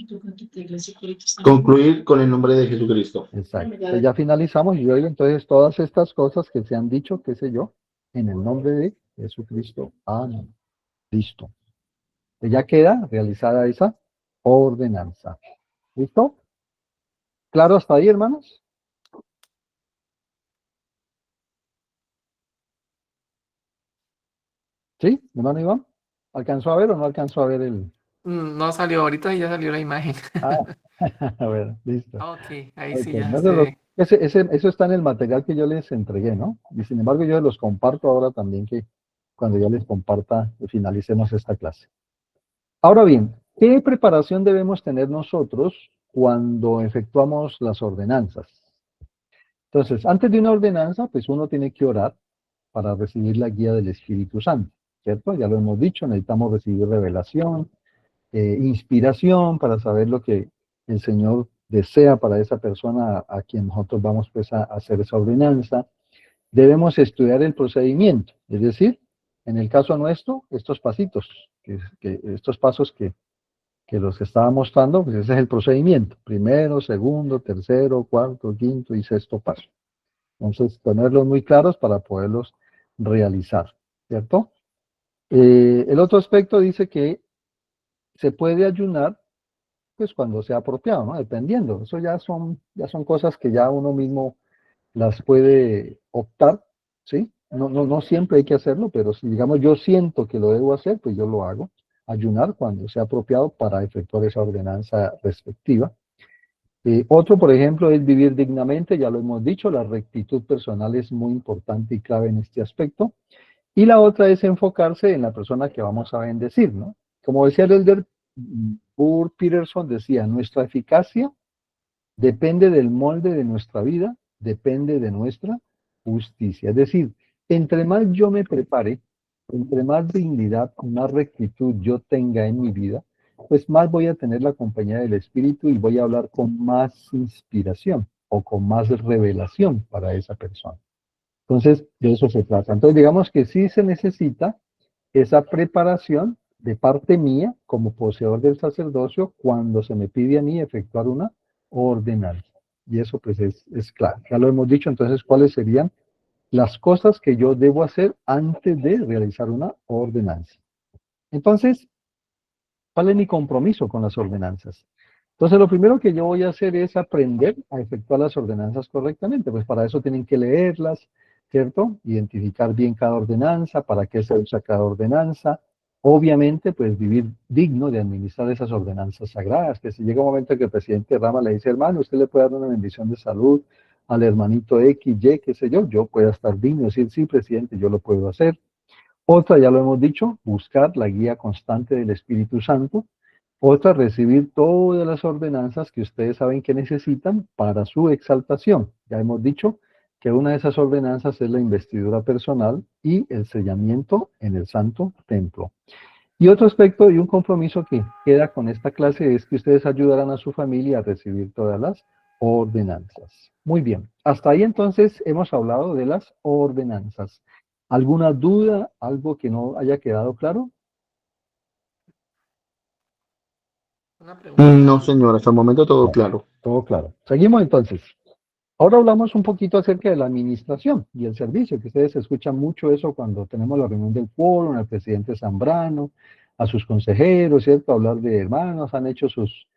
Concluir con el nombre de Jesucristo. Exacto. Entonces ya finalizamos y yo digo entonces todas estas cosas que se han dicho, qué sé yo, en el nombre de Jesucristo. Amén. Listo. Entonces ya queda realizada esa ordenanza. ¿Listo? ¿Claro hasta ahí, hermanos? ¿Sí, hermano Iván? ¿Alcanzó a ver o no alcanzó a ver el...? No salió ahorita y ya salió la imagen. Ah, a ver, listo. Ok, ahí Ok, sí ya entonces se ve. eso está en el material que yo les entregué, ¿no? Y sin embargo yo los comparto ahora también, que cuando yo les comparta, finalicemos esta clase. Ahora bien, ¿qué preparación debemos tener nosotros cuando efectuamos las ordenanzas? Entonces, antes de una ordenanza, pues uno tiene que orar para recibir la guía del Espíritu Santo, ¿cierto? Ya lo hemos dicho, necesitamos recibir revelación, inspiración para saber lo que el Señor desea para esa persona a quien nosotros vamos pues a hacer esa ordenanza. Debemos estudiar el procedimiento, es decir, en el caso nuestro, estos pasitos, estos pasos que los estaba mostrando, pues ese es el procedimiento. Primero, segundo, tercero, cuarto, quinto y sexto paso. Entonces, tenerlos muy claros para poderlos realizar, ¿cierto? El otro aspecto dice que se puede ayunar pues cuando sea apropiado, ¿no? Dependiendo. Eso ya son cosas que ya uno mismo las puede optar, ¿sí? No siempre hay que hacerlo, pero si digamos yo siento que lo debo hacer, pues yo lo hago. Ayunar cuando sea apropiado para efectuar esa ordenanza respectiva. Otro, por ejemplo, es vivir dignamente, ya lo hemos dicho, la rectitud personal es muy importante y clave en este aspecto. Y la otra es enfocarse en la persona que vamos a bendecir, ¿no? Como decía el elder Burr Peterson, decía, nuestra eficacia depende del molde de nuestra vida, depende de nuestra justicia. Es decir, entre más yo me prepare, entre más dignidad, más rectitud yo tenga en mi vida, pues más voy a tener la compañía del Espíritu y voy a hablar con más inspiración o con más revelación para esa persona. Entonces, de eso se trata. Entonces, digamos que sí se necesita esa preparación de parte mía como poseedor del sacerdocio cuando se me pide a mí efectuar una ordenanza. Y eso pues es claro. Ya lo hemos dicho, entonces, ¿cuáles serían las cosas que yo debo hacer antes de realizar una ordenanza? Entonces, ¿cuál es mi compromiso con las ordenanzas? Entonces, lo primero que yo voy a hacer es aprender a efectuar las ordenanzas correctamente. Pues para eso tienen que leerlas, ¿cierto? Identificar bien cada ordenanza, para qué se usa cada ordenanza. Obviamente, pues vivir digno de administrar esas ordenanzas sagradas. Que si llega un momento que el presidente Rama le dice, hermano, usted le puede dar una bendición de salud al hermanito X, Y, qué sé yo pueda estar digno, decir, sí, presidente, yo lo puedo hacer. Otra, ya lo hemos dicho, buscar la guía constante del Espíritu Santo. Otra, recibir todas las ordenanzas que ustedes saben que necesitan para su exaltación. Ya hemos dicho que una de esas ordenanzas es la investidura personal y el sellamiento en el Santo Templo. Y otro aspecto y un compromiso que queda con esta clase es que ustedes ayudarán a su familia a recibir todas las ordenanzas. Muy bien, hasta ahí entonces hemos hablado de las ordenanzas. ¿Alguna duda, algo que no haya quedado claro? Una pregunta. No, señor, hasta el momento todo claro. Todo claro. Seguimos entonces. Ahora hablamos un poquito acerca de la administración y el servicio, que ustedes escuchan mucho eso cuando tenemos la reunión del foro, al presidente Zambrano, a sus consejeros, ¿cierto? Hablar de hermanos, han hecho sus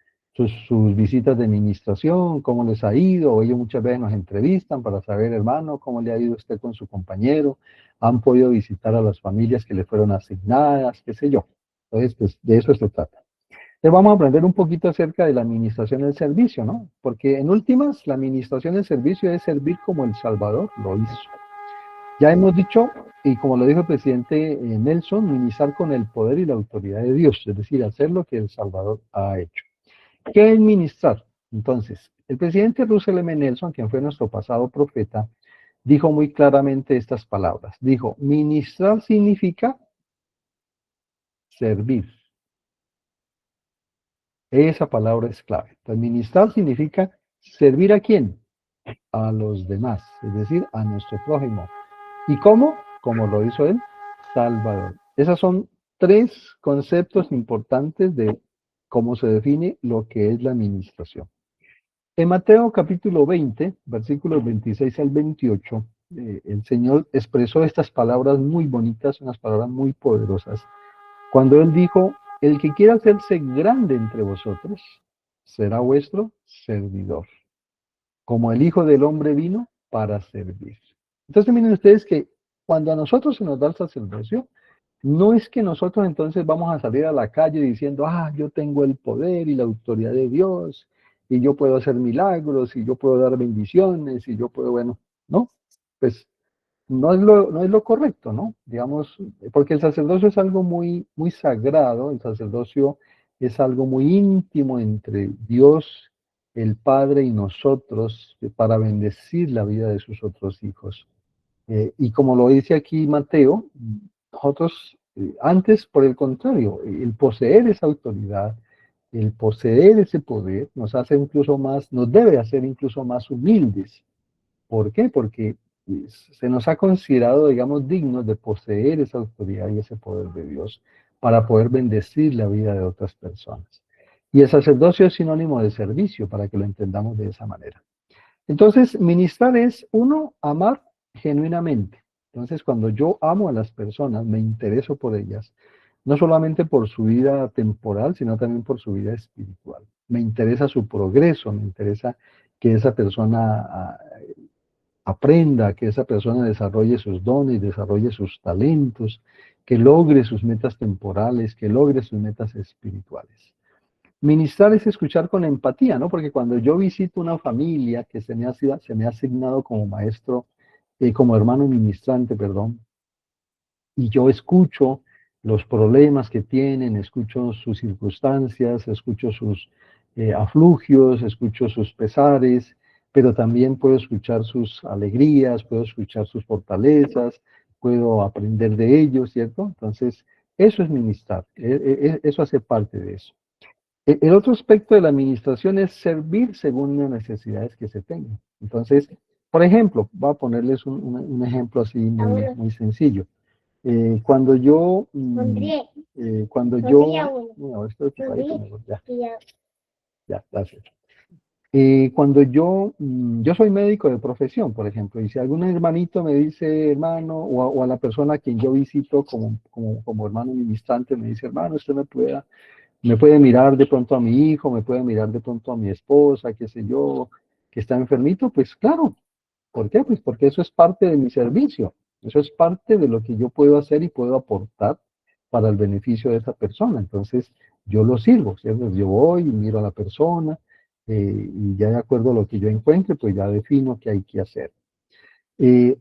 visitas de administración, cómo les ha ido, o ellos muchas veces nos entrevistan para saber, hermano, cómo le ha ido usted con su compañero, han podido visitar a las familias que le fueron asignadas, qué sé yo. Entonces, pues de eso se trata. Entonces vamos a aprender un poquito acerca de la administración del servicio, ¿no? Porque en últimas, la administración del servicio es servir como el Salvador lo hizo. Ya hemos dicho, y como lo dijo el presidente Nelson, ministrar con el poder y la autoridad de Dios, es decir, hacer lo que el Salvador ha hecho. ¿Qué es ministrar? Entonces, el presidente Russell M. Nelson, quien fue nuestro pasado profeta, dijo muy claramente estas palabras. Dijo, ministrar significa servir. Esa palabra es clave. Entonces, ministrar significa servir a quién? A los demás, es decir, a nuestro prójimo. ¿Y cómo? Como lo hizo el Salvador. Esos son tres conceptos importantes de cómo se define lo que es la administración. En Mateo capítulo 20, versículos 26 al 28, el Señor expresó estas palabras muy bonitas, unas palabras muy poderosas, cuando Él dijo, el que quiera hacerse grande entre vosotros, será vuestro servidor, como el Hijo del Hombre vino para servir. Entonces miren ustedes que cuando a nosotros se nos da el sacerdocio, no es que nosotros entonces vamos a salir a la calle diciendo, yo tengo el poder y la autoridad de Dios, y yo puedo hacer milagros, y yo puedo dar bendiciones, y yo puedo, bueno, no, pues no es lo correcto, ¿no? Digamos, porque el sacerdocio es algo muy, muy sagrado, el sacerdocio es algo muy íntimo entre Dios, el Padre y nosotros para bendecir la vida de sus otros hijos. Y como lo dice aquí Mateo, nosotros antes, por el contrario, el poseer esa autoridad, el poseer ese poder, nos hace incluso más, nos debe hacer incluso más humildes. ¿Por qué? Porque se nos ha considerado, digamos, dignos de poseer esa autoridad y ese poder de Dios para poder bendecir la vida de otras personas. Y el sacerdocio es sinónimo de servicio, para que lo entendamos de esa manera. Entonces, ministrar es, uno, amar genuinamente. Entonces, cuando yo amo a las personas, me intereso por ellas, no solamente por su vida temporal, sino también por su vida espiritual. Me interesa su progreso, me interesa que esa persona aprenda, que esa persona desarrolle sus dones, desarrolle sus talentos, que logre sus metas temporales, que logre sus metas espirituales. Ministrar es escuchar con empatía, ¿no? Porque cuando yo visito una familia que se me ha asignado como maestro, como hermano ministrante, perdón, y yo escucho los problemas que tienen, escucho sus circunstancias, escucho sus aflugios, escucho sus pesares, pero también puedo escuchar sus alegrías, puedo escuchar sus fortalezas, puedo aprender de ellos, ¿cierto? Entonces, eso es ministrar, eso hace parte de eso. El otro aspecto de la administración es servir según las necesidades que se tengan. Entonces, por ejemplo, voy a ponerles un ejemplo así muy sencillo. Cuando yo, no, esto es ya, gracias. Cuando yo soy médico de profesión, por ejemplo, y si algún hermanito me dice hermano, o a la persona a quien yo visito como hermano ministrante, me dice hermano, usted me puede mirar de pronto a mi hijo, me puede mirar de pronto a mi esposa, qué sé yo, que está enfermito, pues claro. ¿Por qué? Pues porque eso es parte de mi servicio, eso es parte de lo que yo puedo hacer y puedo aportar para el beneficio de esa persona. Entonces, yo lo sirvo, ¿cierto? Yo voy y miro a la persona y ya de acuerdo a lo que yo encuentre, pues ya defino qué hay que hacer.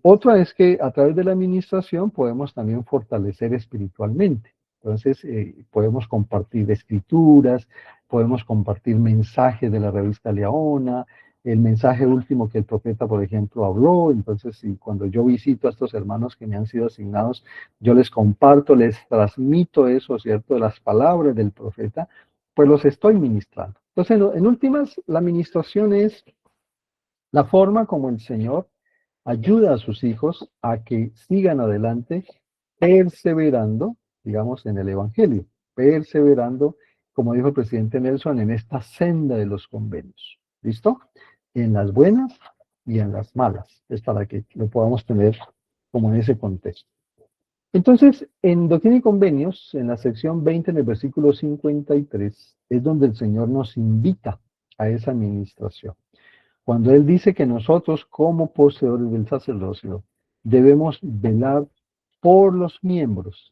Otra es que a través de la administración podemos también fortalecer espiritualmente. Entonces, podemos compartir escrituras, podemos compartir mensajes de la revista Leona, el mensaje último que el profeta, por ejemplo, habló. Entonces, cuando yo visito a estos hermanos que me han sido asignados, yo les comparto, les transmito eso, ¿cierto? Las palabras del profeta, pues los estoy ministrando. Entonces, en últimas, la administración es la forma como el Señor ayuda a sus hijos a que sigan adelante, perseverando, digamos, en el Evangelio, perseverando, como dijo el presidente Nelson, en esta senda de los convenios. ¿Listo? En las buenas y en las malas. Es para que lo podamos tener como en ese contexto. Entonces, en Doctrina y Convenios, en la sección 20, en el versículo 53, es donde el Señor nos invita a esa administración. Cuando Él dice que nosotros, como poseedores del sacerdocio, debemos velar por los miembros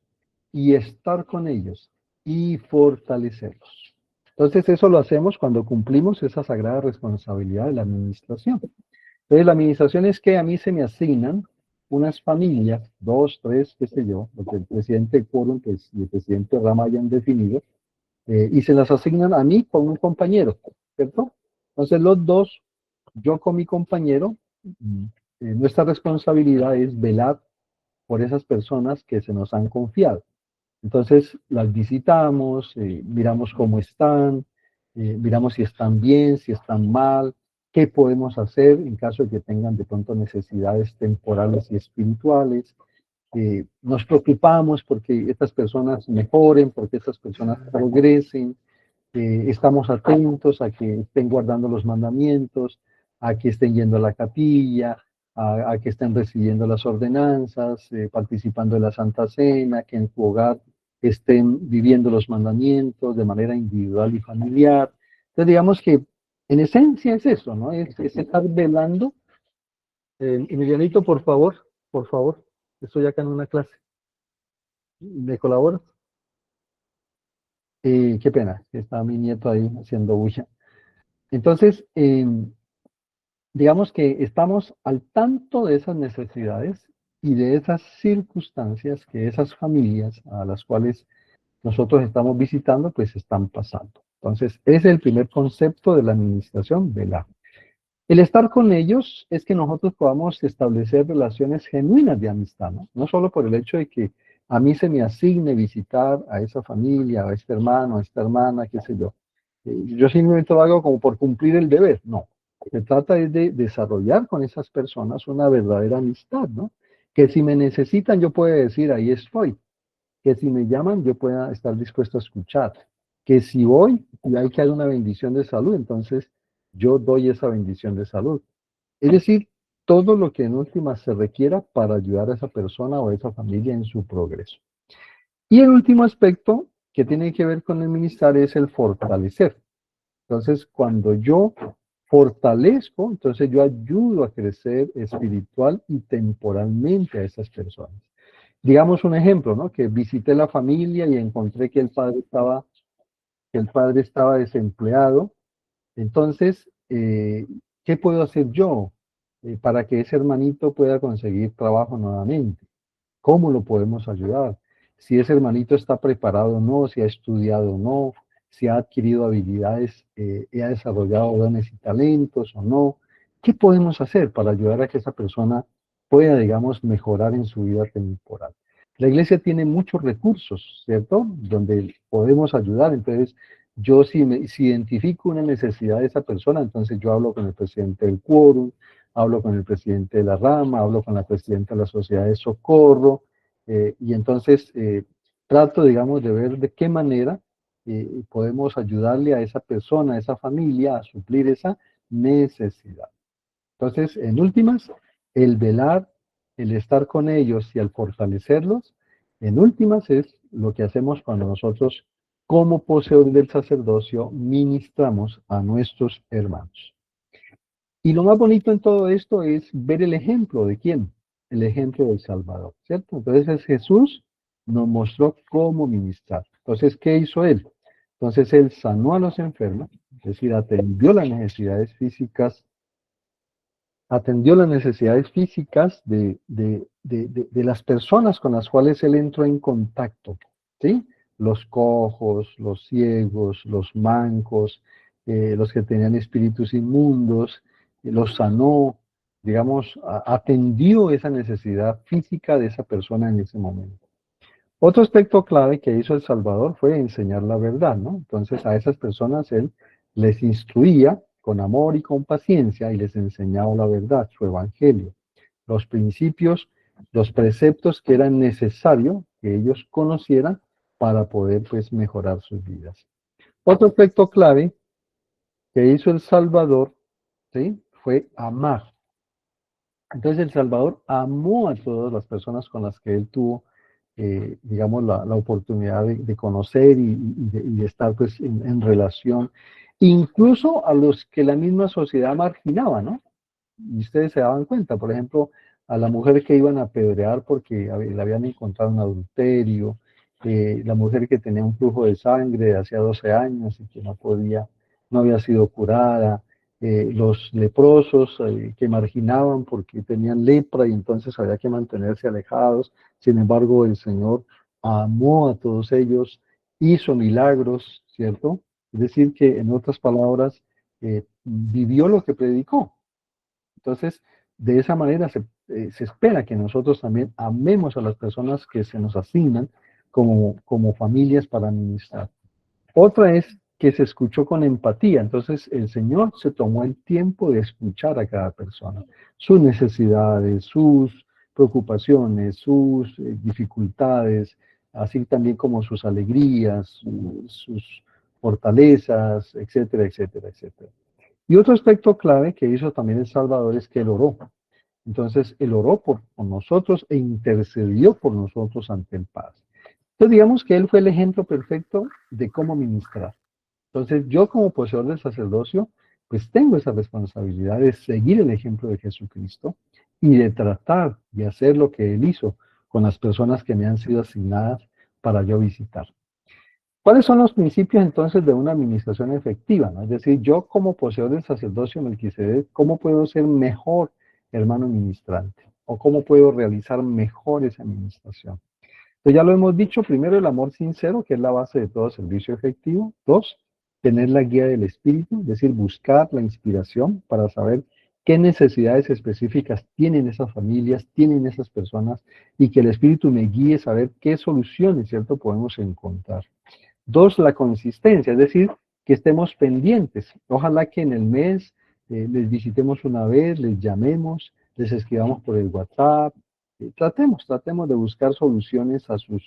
y estar con ellos y fortalecerlos. Entonces, eso lo hacemos cuando cumplimos esa sagrada responsabilidad de la administración. Entonces, la administración es que a mí se me asignan unas familias, 2, 3, qué sé yo, lo que el presidente Quórum pues, y el presidente Rama hayan definido, y se las asignan a mí con un compañero, ¿cierto? Entonces, los dos, yo con mi compañero, nuestra responsabilidad es velar por esas personas que se nos han confiado. Entonces, las visitamos, miramos cómo están, miramos si están bien, si están mal, qué podemos hacer en caso de que tengan de pronto necesidades temporales y espirituales. Nos preocupamos porque estas personas mejoren, porque estas personas progresen, estamos atentos a que estén guardando los mandamientos, a que estén yendo a la capilla, a que estén recibiendo las ordenanzas, participando de la Santa Cena, que en su hogar estén viviendo los mandamientos de manera individual y familiar. Entonces, digamos que en esencia es eso, ¿no? Es estar velando. Emilianito, por favor, estoy acá en una clase. ¿Me colaboras? Qué pena, está mi nieto ahí haciendo bulla. Entonces, digamos que estamos al tanto de esas necesidades y de esas circunstancias que esas familias a las cuales nosotros estamos visitando, pues están pasando. Entonces, ese es el primer concepto de la administración, velar. El estar con ellos es que nosotros podamos establecer relaciones genuinas de amistad, ¿no? No solo por el hecho de que a mí se me asigne visitar a esa familia, a este hermano, a esta hermana, qué sé yo. Yo simplemente lo hago como por cumplir el deber, no. Se trata es de desarrollar con esas personas una verdadera amistad, ¿no? Que si me necesitan yo puedo decir, ahí estoy. Que si me llaman yo pueda estar dispuesto a escuchar. Que si voy y hay que dar una bendición de salud, entonces yo doy esa bendición de salud. Es decir, todo lo que en última se requiera para ayudar a esa persona o a esa familia en su progreso. Y el último aspecto que tiene que ver con el ministrar es el fortalecer. Entonces, cuando yo fortalezco, entonces yo ayudo a crecer espiritual y temporalmente a esas personas. Digamos un ejemplo, ¿no? Que visité la familia y encontré que el padre estaba desempleado. Entonces, ¿qué puedo hacer yo para que ese hermanito pueda conseguir trabajo nuevamente? ¿Cómo lo podemos ayudar? Si ese hermanito está preparado o no, si ha estudiado o no, si ha adquirido habilidades y ha desarrollado dones y talentos o no. ¿Qué podemos hacer para ayudar a que esa persona pueda, digamos, mejorar en su vida temporal? La iglesia tiene muchos recursos, ¿cierto? Donde podemos ayudar. Entonces, yo si identifico una necesidad de esa persona, entonces yo hablo con el presidente del quórum, hablo con el presidente de la rama, hablo con la presidenta de la sociedad de socorro, y entonces trato, digamos, de ver de qué manera podemos ayudarle a esa persona, a esa familia, a suplir esa necesidad. Entonces, en últimas, el velar, el estar con ellos y al fortalecerlos, en últimas es lo que hacemos cuando nosotros, como poseedores del sacerdocio, ministramos a nuestros hermanos. Y lo más bonito en todo esto es ver el ejemplo de quién, el ejemplo del Salvador, ¿cierto? Entonces Jesús nos mostró cómo ministrar. Entonces, ¿qué hizo él? Entonces él sanó a los enfermos, es decir, atendió las necesidades físicas de las personas con las cuales él entró en contacto, ¿sí? Los cojos, los ciegos, los mancos, los que tenían espíritus inmundos, los sanó, digamos, atendió esa necesidad física de esa persona en ese momento. Otro aspecto clave que hizo el Salvador fue enseñar la verdad, ¿no? Entonces a esas personas él les instruía con amor y con paciencia y les enseñaba la verdad, su evangelio, los principios, los preceptos que eran necesario que ellos conocieran para poder pues mejorar sus vidas. Otro aspecto clave que hizo el Salvador, ¿sí? Fue amar. Entonces el Salvador amó a todas las personas con las que él tuvo, digamos, la oportunidad de conocer y de estar pues en relación, incluso a los que la misma sociedad marginaba, ¿no? Y ustedes se daban cuenta, por ejemplo, a la mujer que iban a apedrear porque le habían encontrado un adulterio, la mujer que tenía un flujo de sangre de hacía 12 años y que no había sido curada, los leprosos que marginaban porque tenían lepra y entonces había que mantenerse alejados. Sin embargo, el Señor amó a todos ellos, hizo milagros, ¿cierto? Es decir, que en otras palabras, vivió lo que predicó. Entonces, de esa manera se espera que nosotros también amemos a las personas que se nos asignan como familias para ministrar. Otra es que se escuchó con empatía. Entonces, el Señor se tomó el tiempo de escuchar a cada persona, sus necesidades, sus preocupaciones, sus dificultades, así también como sus alegrías, sus fortalezas, etcétera, etcétera, etcétera. Y otro aspecto clave que hizo también el Salvador es que él oró. Entonces, él oró por nosotros e intercedió por nosotros ante el Padre. Entonces, digamos que él fue el ejemplo perfecto de cómo ministrar. Entonces, yo como poseedor del sacerdocio, pues tengo esa responsabilidad de seguir el ejemplo de Jesucristo y de tratar de hacer lo que él hizo con las personas que me han sido asignadas para yo visitar. ¿Cuáles son los principios entonces de una administración efectiva, ¿no? Es decir, yo como poseedor del sacerdocio Melquisedec, ¿cómo puedo ser mejor hermano ministrante? ¿O cómo puedo realizar mejor esa administración? Entonces ya lo hemos dicho, primero el amor sincero, que es la base de todo servicio efectivo. Dos, tener la guía del Espíritu, es decir, buscar la inspiración para saber qué necesidades específicas tienen esas familias, tienen esas personas, y que el Espíritu me guíe a saber qué soluciones, ¿cierto?, podemos encontrar. Dos, la consistencia, es decir, que estemos pendientes. Ojalá que en el mes les visitemos una vez, les llamemos, les escribamos por el WhatsApp. Tratemos de buscar soluciones a sus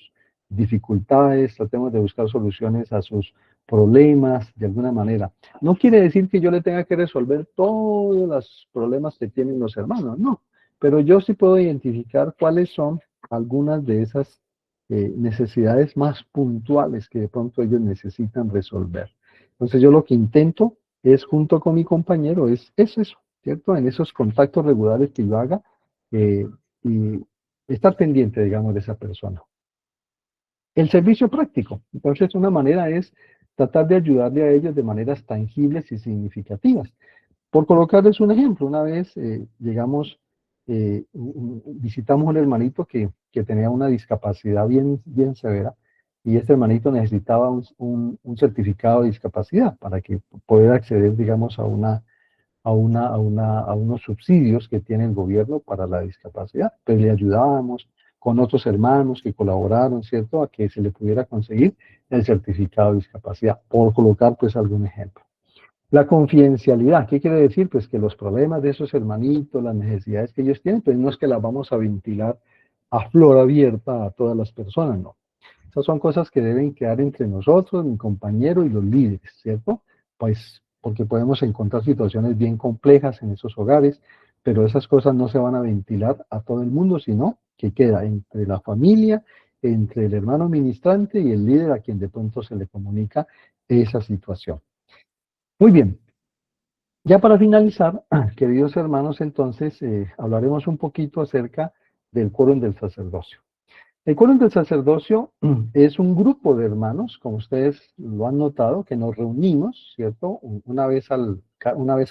dificultades, tratemos de buscar soluciones a sus problemas de alguna manera. No quiere decir que yo le tenga que resolver todos los problemas que tienen los hermanos, no. Pero yo sí puedo identificar cuáles son algunas de esas necesidades más puntuales que de pronto ellos necesitan resolver. Entonces yo lo que intento es, junto con mi compañero, es eso, ¿cierto? En esos contactos regulares que yo haga, y estar pendiente, digamos, de esa persona. El servicio práctico. Entonces, una manera es tratar de ayudarle a ellos de maneras tangibles y significativas. Por colocarles un ejemplo, una vez llegamos, visitamos un hermanito que tenía una discapacidad bien severa, y este hermanito necesitaba un certificado de discapacidad para que pudiera acceder, digamos, a unos subsidios que tiene el gobierno para la discapacidad. Pues le ayudábamos con otros hermanos que colaboraron, ¿cierto?, a que se le pudiera conseguir el certificado de discapacidad, por colocar pues algún ejemplo. La confidencialidad, ¿qué quiere decir? Pues que los problemas de esos hermanitos, las necesidades que ellos tienen, pues no es que las vamos a ventilar a flor abierta a todas las personas, no. Esas son cosas que deben quedar entre nosotros, mi compañero y los líderes, ¿cierto? Pues porque podemos encontrar situaciones bien complejas en esos hogares, pero esas cosas no se van a ventilar a todo el mundo, sino que queda entre la familia, entre el hermano ministrante y el líder a quien de pronto se le comunica esa situación. Muy bien. Ya para finalizar, queridos hermanos, entonces hablaremos un poquito acerca del quórum del sacerdocio. El quórum del sacerdocio es un grupo de hermanos, como ustedes lo han notado, que nos reunimos, ¿cierto? Una vez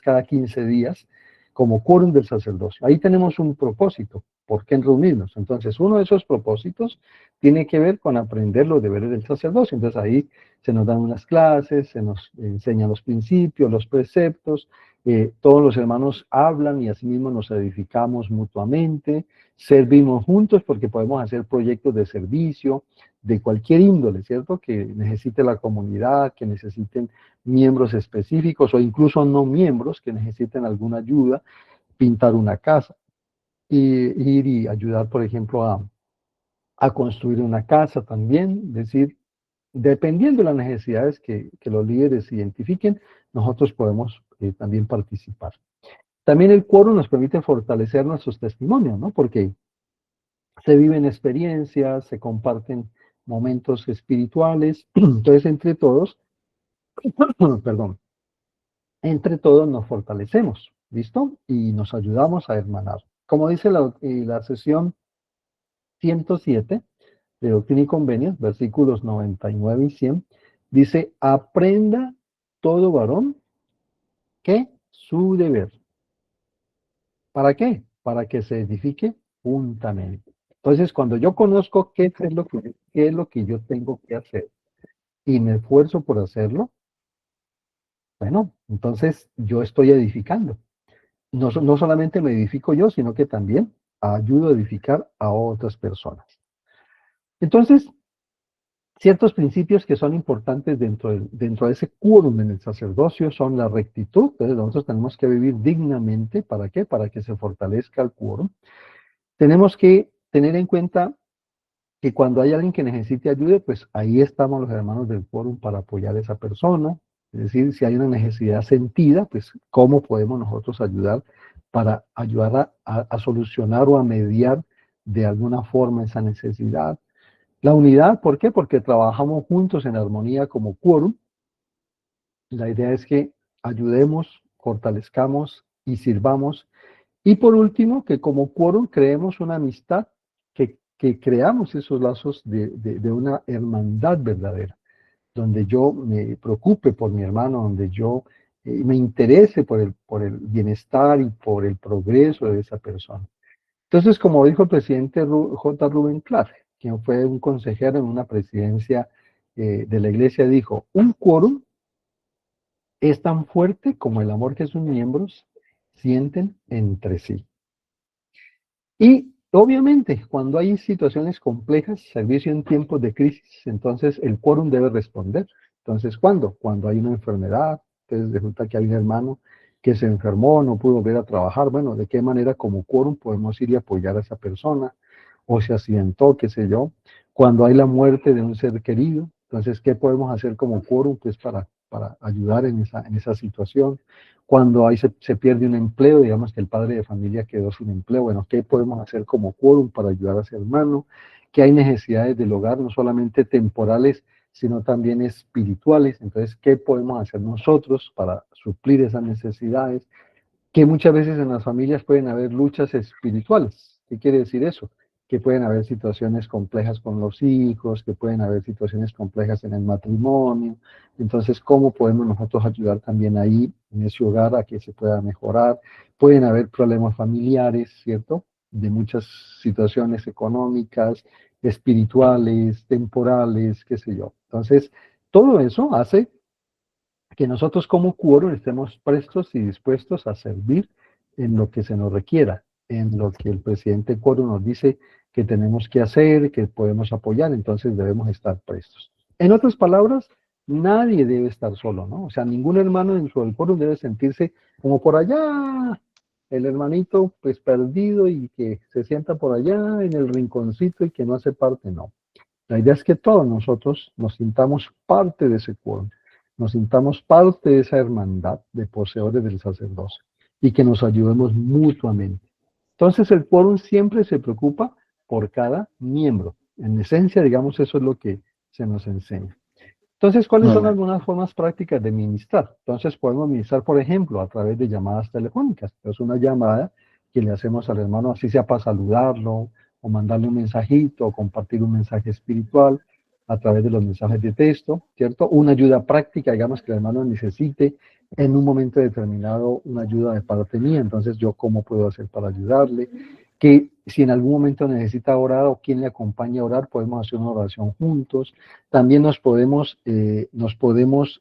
cada 15 días, como quórum del sacerdocio. Ahí tenemos un propósito. ¿Por qué reunirnos? Entonces, uno de esos propósitos tiene que ver con aprender los deberes del sacerdocio. Entonces, ahí se nos dan unas clases, se nos enseñan los principios, los preceptos, todos los hermanos hablan y asimismo nos edificamos mutuamente, servimos juntos porque podemos hacer proyectos de servicio de cualquier índole, ¿cierto? Que necesite la comunidad, que necesiten miembros específicos o incluso no miembros que necesiten alguna ayuda, pintar una casa, y ir y ayudar, por ejemplo, a construir una casa también, es decir, dependiendo de las necesidades que los líderes identifiquen, nosotros podemos también participar. También el quórum nos permite fortalecer nuestros testimonios, ¿no? Porque se viven experiencias, se comparten momentos espirituales, entonces entre todos, perdón, entre todos nos fortalecemos, ¿listo? Y nos ayudamos a hermanar. Como dice la sesión 107 de Doctrina y Convenios, versículos 99 y 100, dice, aprenda todo varón que su deber. ¿Para qué? Para que se edifique juntamente. Entonces, cuando yo conozco qué es lo que yo tengo que hacer y me esfuerzo por hacerlo, bueno, entonces yo estoy edificando. No solamente me edifico yo, sino que también ayudo a edificar a otras personas. Entonces, ciertos principios que son importantes dentro de ese quórum en el sacerdocio son la rectitud. Entonces, nosotros tenemos que vivir dignamente. ¿Para qué? Para que se fortalezca el quórum. Tenemos que tener en cuenta que cuando hay alguien que necesite ayuda, pues ahí estamos los hermanos del quórum para apoyar a esa persona. Es decir, si hay una necesidad sentida, pues cómo podemos nosotros ayudar para ayudar a solucionar o a mediar de alguna forma esa necesidad. La unidad, ¿por qué? Porque trabajamos juntos en armonía como quórum. La idea es que ayudemos, fortalezcamos y sirvamos. Y por último, que como quórum creemos una amistad, que creamos esos lazos de una hermandad verdadera, donde yo me preocupe por mi hermano, donde yo me interese por el bienestar y por el progreso de esa persona. Entonces, como dijo el presidente J. Rubén Clark, quien fue un consejero en una presidencia de la iglesia, dijo, un quórum es tan fuerte como el amor que sus miembros sienten entre sí. Y obviamente, cuando hay situaciones complejas, servicio en tiempos de crisis, entonces el quórum debe responder. Entonces, ¿cuándo? Cuando hay una enfermedad, entonces resulta que hay un hermano que se enfermó, no pudo volver a trabajar. Bueno, ¿de qué manera como quórum podemos ir y apoyar a esa persona? O se accidentó, qué sé yo. Cuando hay la muerte de un ser querido, entonces, ¿qué podemos hacer como quórum? Pues para ayudar en esa situación. Cuando se pierde un empleo, digamos que el padre de familia quedó sin empleo, bueno, ¿qué podemos hacer como quórum para ayudar a ese hermano? que hay necesidades del hogar, no solamente temporales, sino también espirituales. Entonces, ¿qué podemos hacer nosotros para suplir esas necesidades? Que muchas veces en las familias pueden haber luchas espirituales. ¿Qué quiere decir eso? Que pueden haber situaciones complejas con los hijos, que pueden haber situaciones complejas en el matrimonio. Entonces, ¿cómo podemos nosotros ayudar también ahí, en ese hogar, a que se pueda mejorar? Pueden haber problemas familiares, ¿cierto? De muchas situaciones económicas, espirituales, temporales, qué sé yo. Entonces, todo eso hace que nosotros como quórum estemos prestos y dispuestos a servir en lo que se nos requiera, en lo que el presidente quórum nos dice que tenemos que hacer, que podemos apoyar, entonces debemos estar prestos. En otras palabras, nadie debe estar solo, ¿no? O sea, ningún hermano dentro del quórum debe sentirse como por allá, el hermanito pues perdido y que se sienta por allá en el rinconcito y que no hace parte, no. La idea es que todos nosotros nos sintamos parte de ese quórum, nos sintamos parte de esa hermandad de poseedores del sacerdocio y que nos ayudemos mutuamente. Entonces el quórum siempre se preocupa por cada miembro. En esencia, digamos, eso es lo que se nos enseña. Entonces, ¿cuáles son Vale. algunas formas prácticas de ministrar? Entonces, podemos ministrar, por ejemplo, a través de llamadas telefónicas. Es una llamada que le hacemos al hermano, así sea para saludarlo, o mandarle un mensajito, o compartir un mensaje espiritual a través de los mensajes de texto, ¿cierto? Una ayuda práctica, digamos, que el hermano necesite en un momento determinado una ayuda de parte mía. Entonces, ¿yo cómo puedo hacer para ayudarle? Que si en algún momento necesita orar o quien le acompañe a orar, podemos hacer una oración juntos. También nos podemos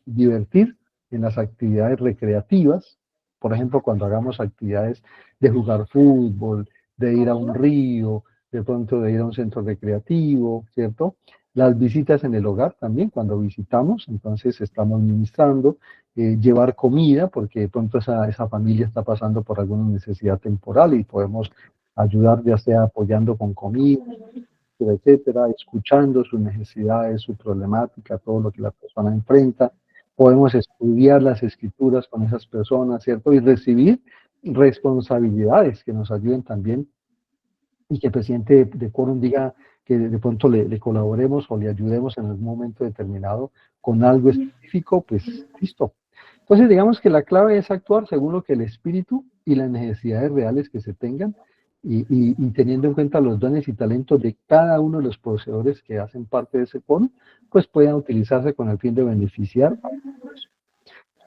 divertir en las actividades recreativas, por ejemplo, cuando hagamos actividades de jugar fútbol, de ir a un río, de pronto de ir a un centro recreativo, ¿cierto? Las visitas en el hogar también, cuando visitamos, entonces estamos ministrando, llevar comida, porque de pronto esa familia está pasando por alguna necesidad temporal y podemos ayudar ya sea apoyando con comida, etcétera, escuchando sus necesidades, su problemática, todo lo que la persona enfrenta. Podemos estudiar las escrituras con esas personas, ¿cierto? Y recibir responsabilidades que nos ayuden también y que el presidente de quórum diga que de pronto le colaboremos o le ayudemos en algún momento determinado con algo específico, pues listo. Entonces, digamos que la clave es actuar según lo que el espíritu y las necesidades reales que se tengan y teniendo en cuenta los dones y talentos de cada uno de los poseedores que hacen parte de ese quórum, pues puedan utilizarse con el fin de beneficiar a todos.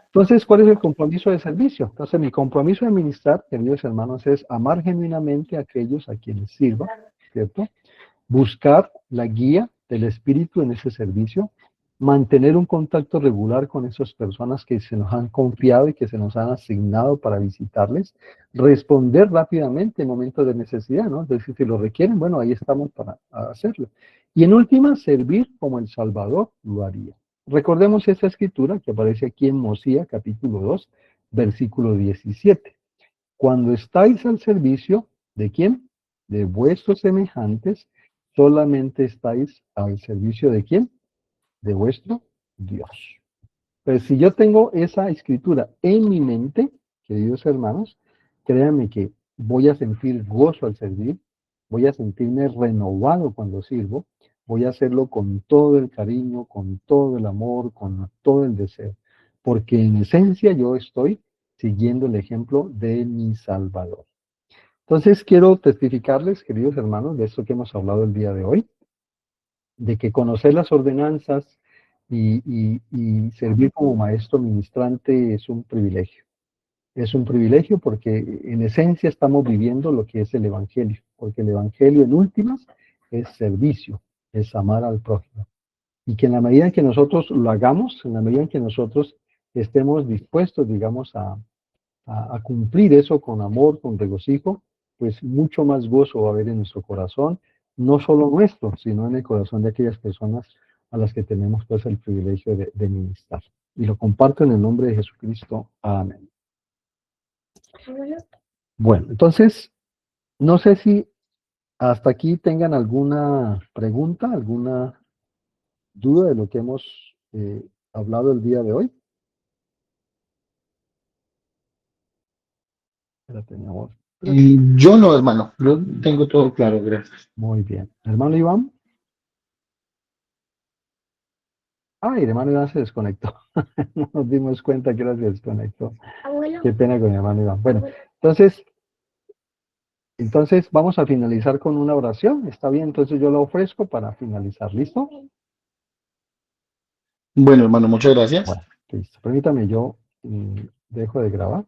Entonces, ¿cuál es el compromiso de servicio? Entonces, mi compromiso de ministrar, queridos hermanos, es amar genuinamente a aquellos a quienes sirva, ¿cierto? Buscar la guía del Espíritu en ese servicio, mantener un contacto regular con esas personas que se nos han confiado y que se nos han asignado para visitarles, responder rápidamente en momentos de necesidad, ¿no? Es decir, si lo requieren, bueno, ahí estamos para hacerlo. Y en última, servir como el Salvador lo haría. Recordemos esa escritura que aparece aquí en Mosía, capítulo 2, versículo 17. Cuando estáis al servicio, ¿de quién? De vuestros semejantes, solamente estáis al servicio de quién? De vuestro Dios. Pues si yo tengo esa escritura en mi mente, queridos hermanos, créanme que voy a sentir gozo al servir, voy a sentirme renovado cuando sirvo, voy a hacerlo con todo el cariño, con todo el amor, con todo el deseo, porque en esencia yo estoy siguiendo el ejemplo de mi Salvador. Entonces quiero testificarles, queridos hermanos, de esto que hemos hablado el día de hoy, de que conocer las ordenanzas y servir como maestro ministrante es un privilegio. Es un privilegio porque en esencia estamos viviendo lo que es el Evangelio, porque el Evangelio en últimas es servicio, es amar al prójimo. Y que en la medida en que nosotros lo hagamos, en la medida en que nosotros estemos dispuestos, digamos, a cumplir eso con amor, con regocijo, pues mucho más gozo va a haber en nuestro corazón, no solo nuestro, sino en el corazón de aquellas personas a las que tenemos pues el privilegio de ministrar. Y lo comparto en el nombre de Jesucristo. Amén. Bueno, entonces, no sé si hasta aquí tengan alguna pregunta, alguna duda de lo que hemos hablado el día de hoy. Espérate, mi amor. Yo no, hermano. Yo tengo todo claro, gracias. Muy bien. Hermano Iván. Ay, el hermano Iván se desconectó. No nos dimos cuenta que ahora se desconectó. Qué pena con mi hermano Iván. Bueno, entonces vamos a finalizar con una oración. ¿Está bien? Entonces yo la ofrezco para finalizar. ¿Listo? Bueno, hermano, muchas gracias. Bueno, listo. Permítame, yo dejo de grabar.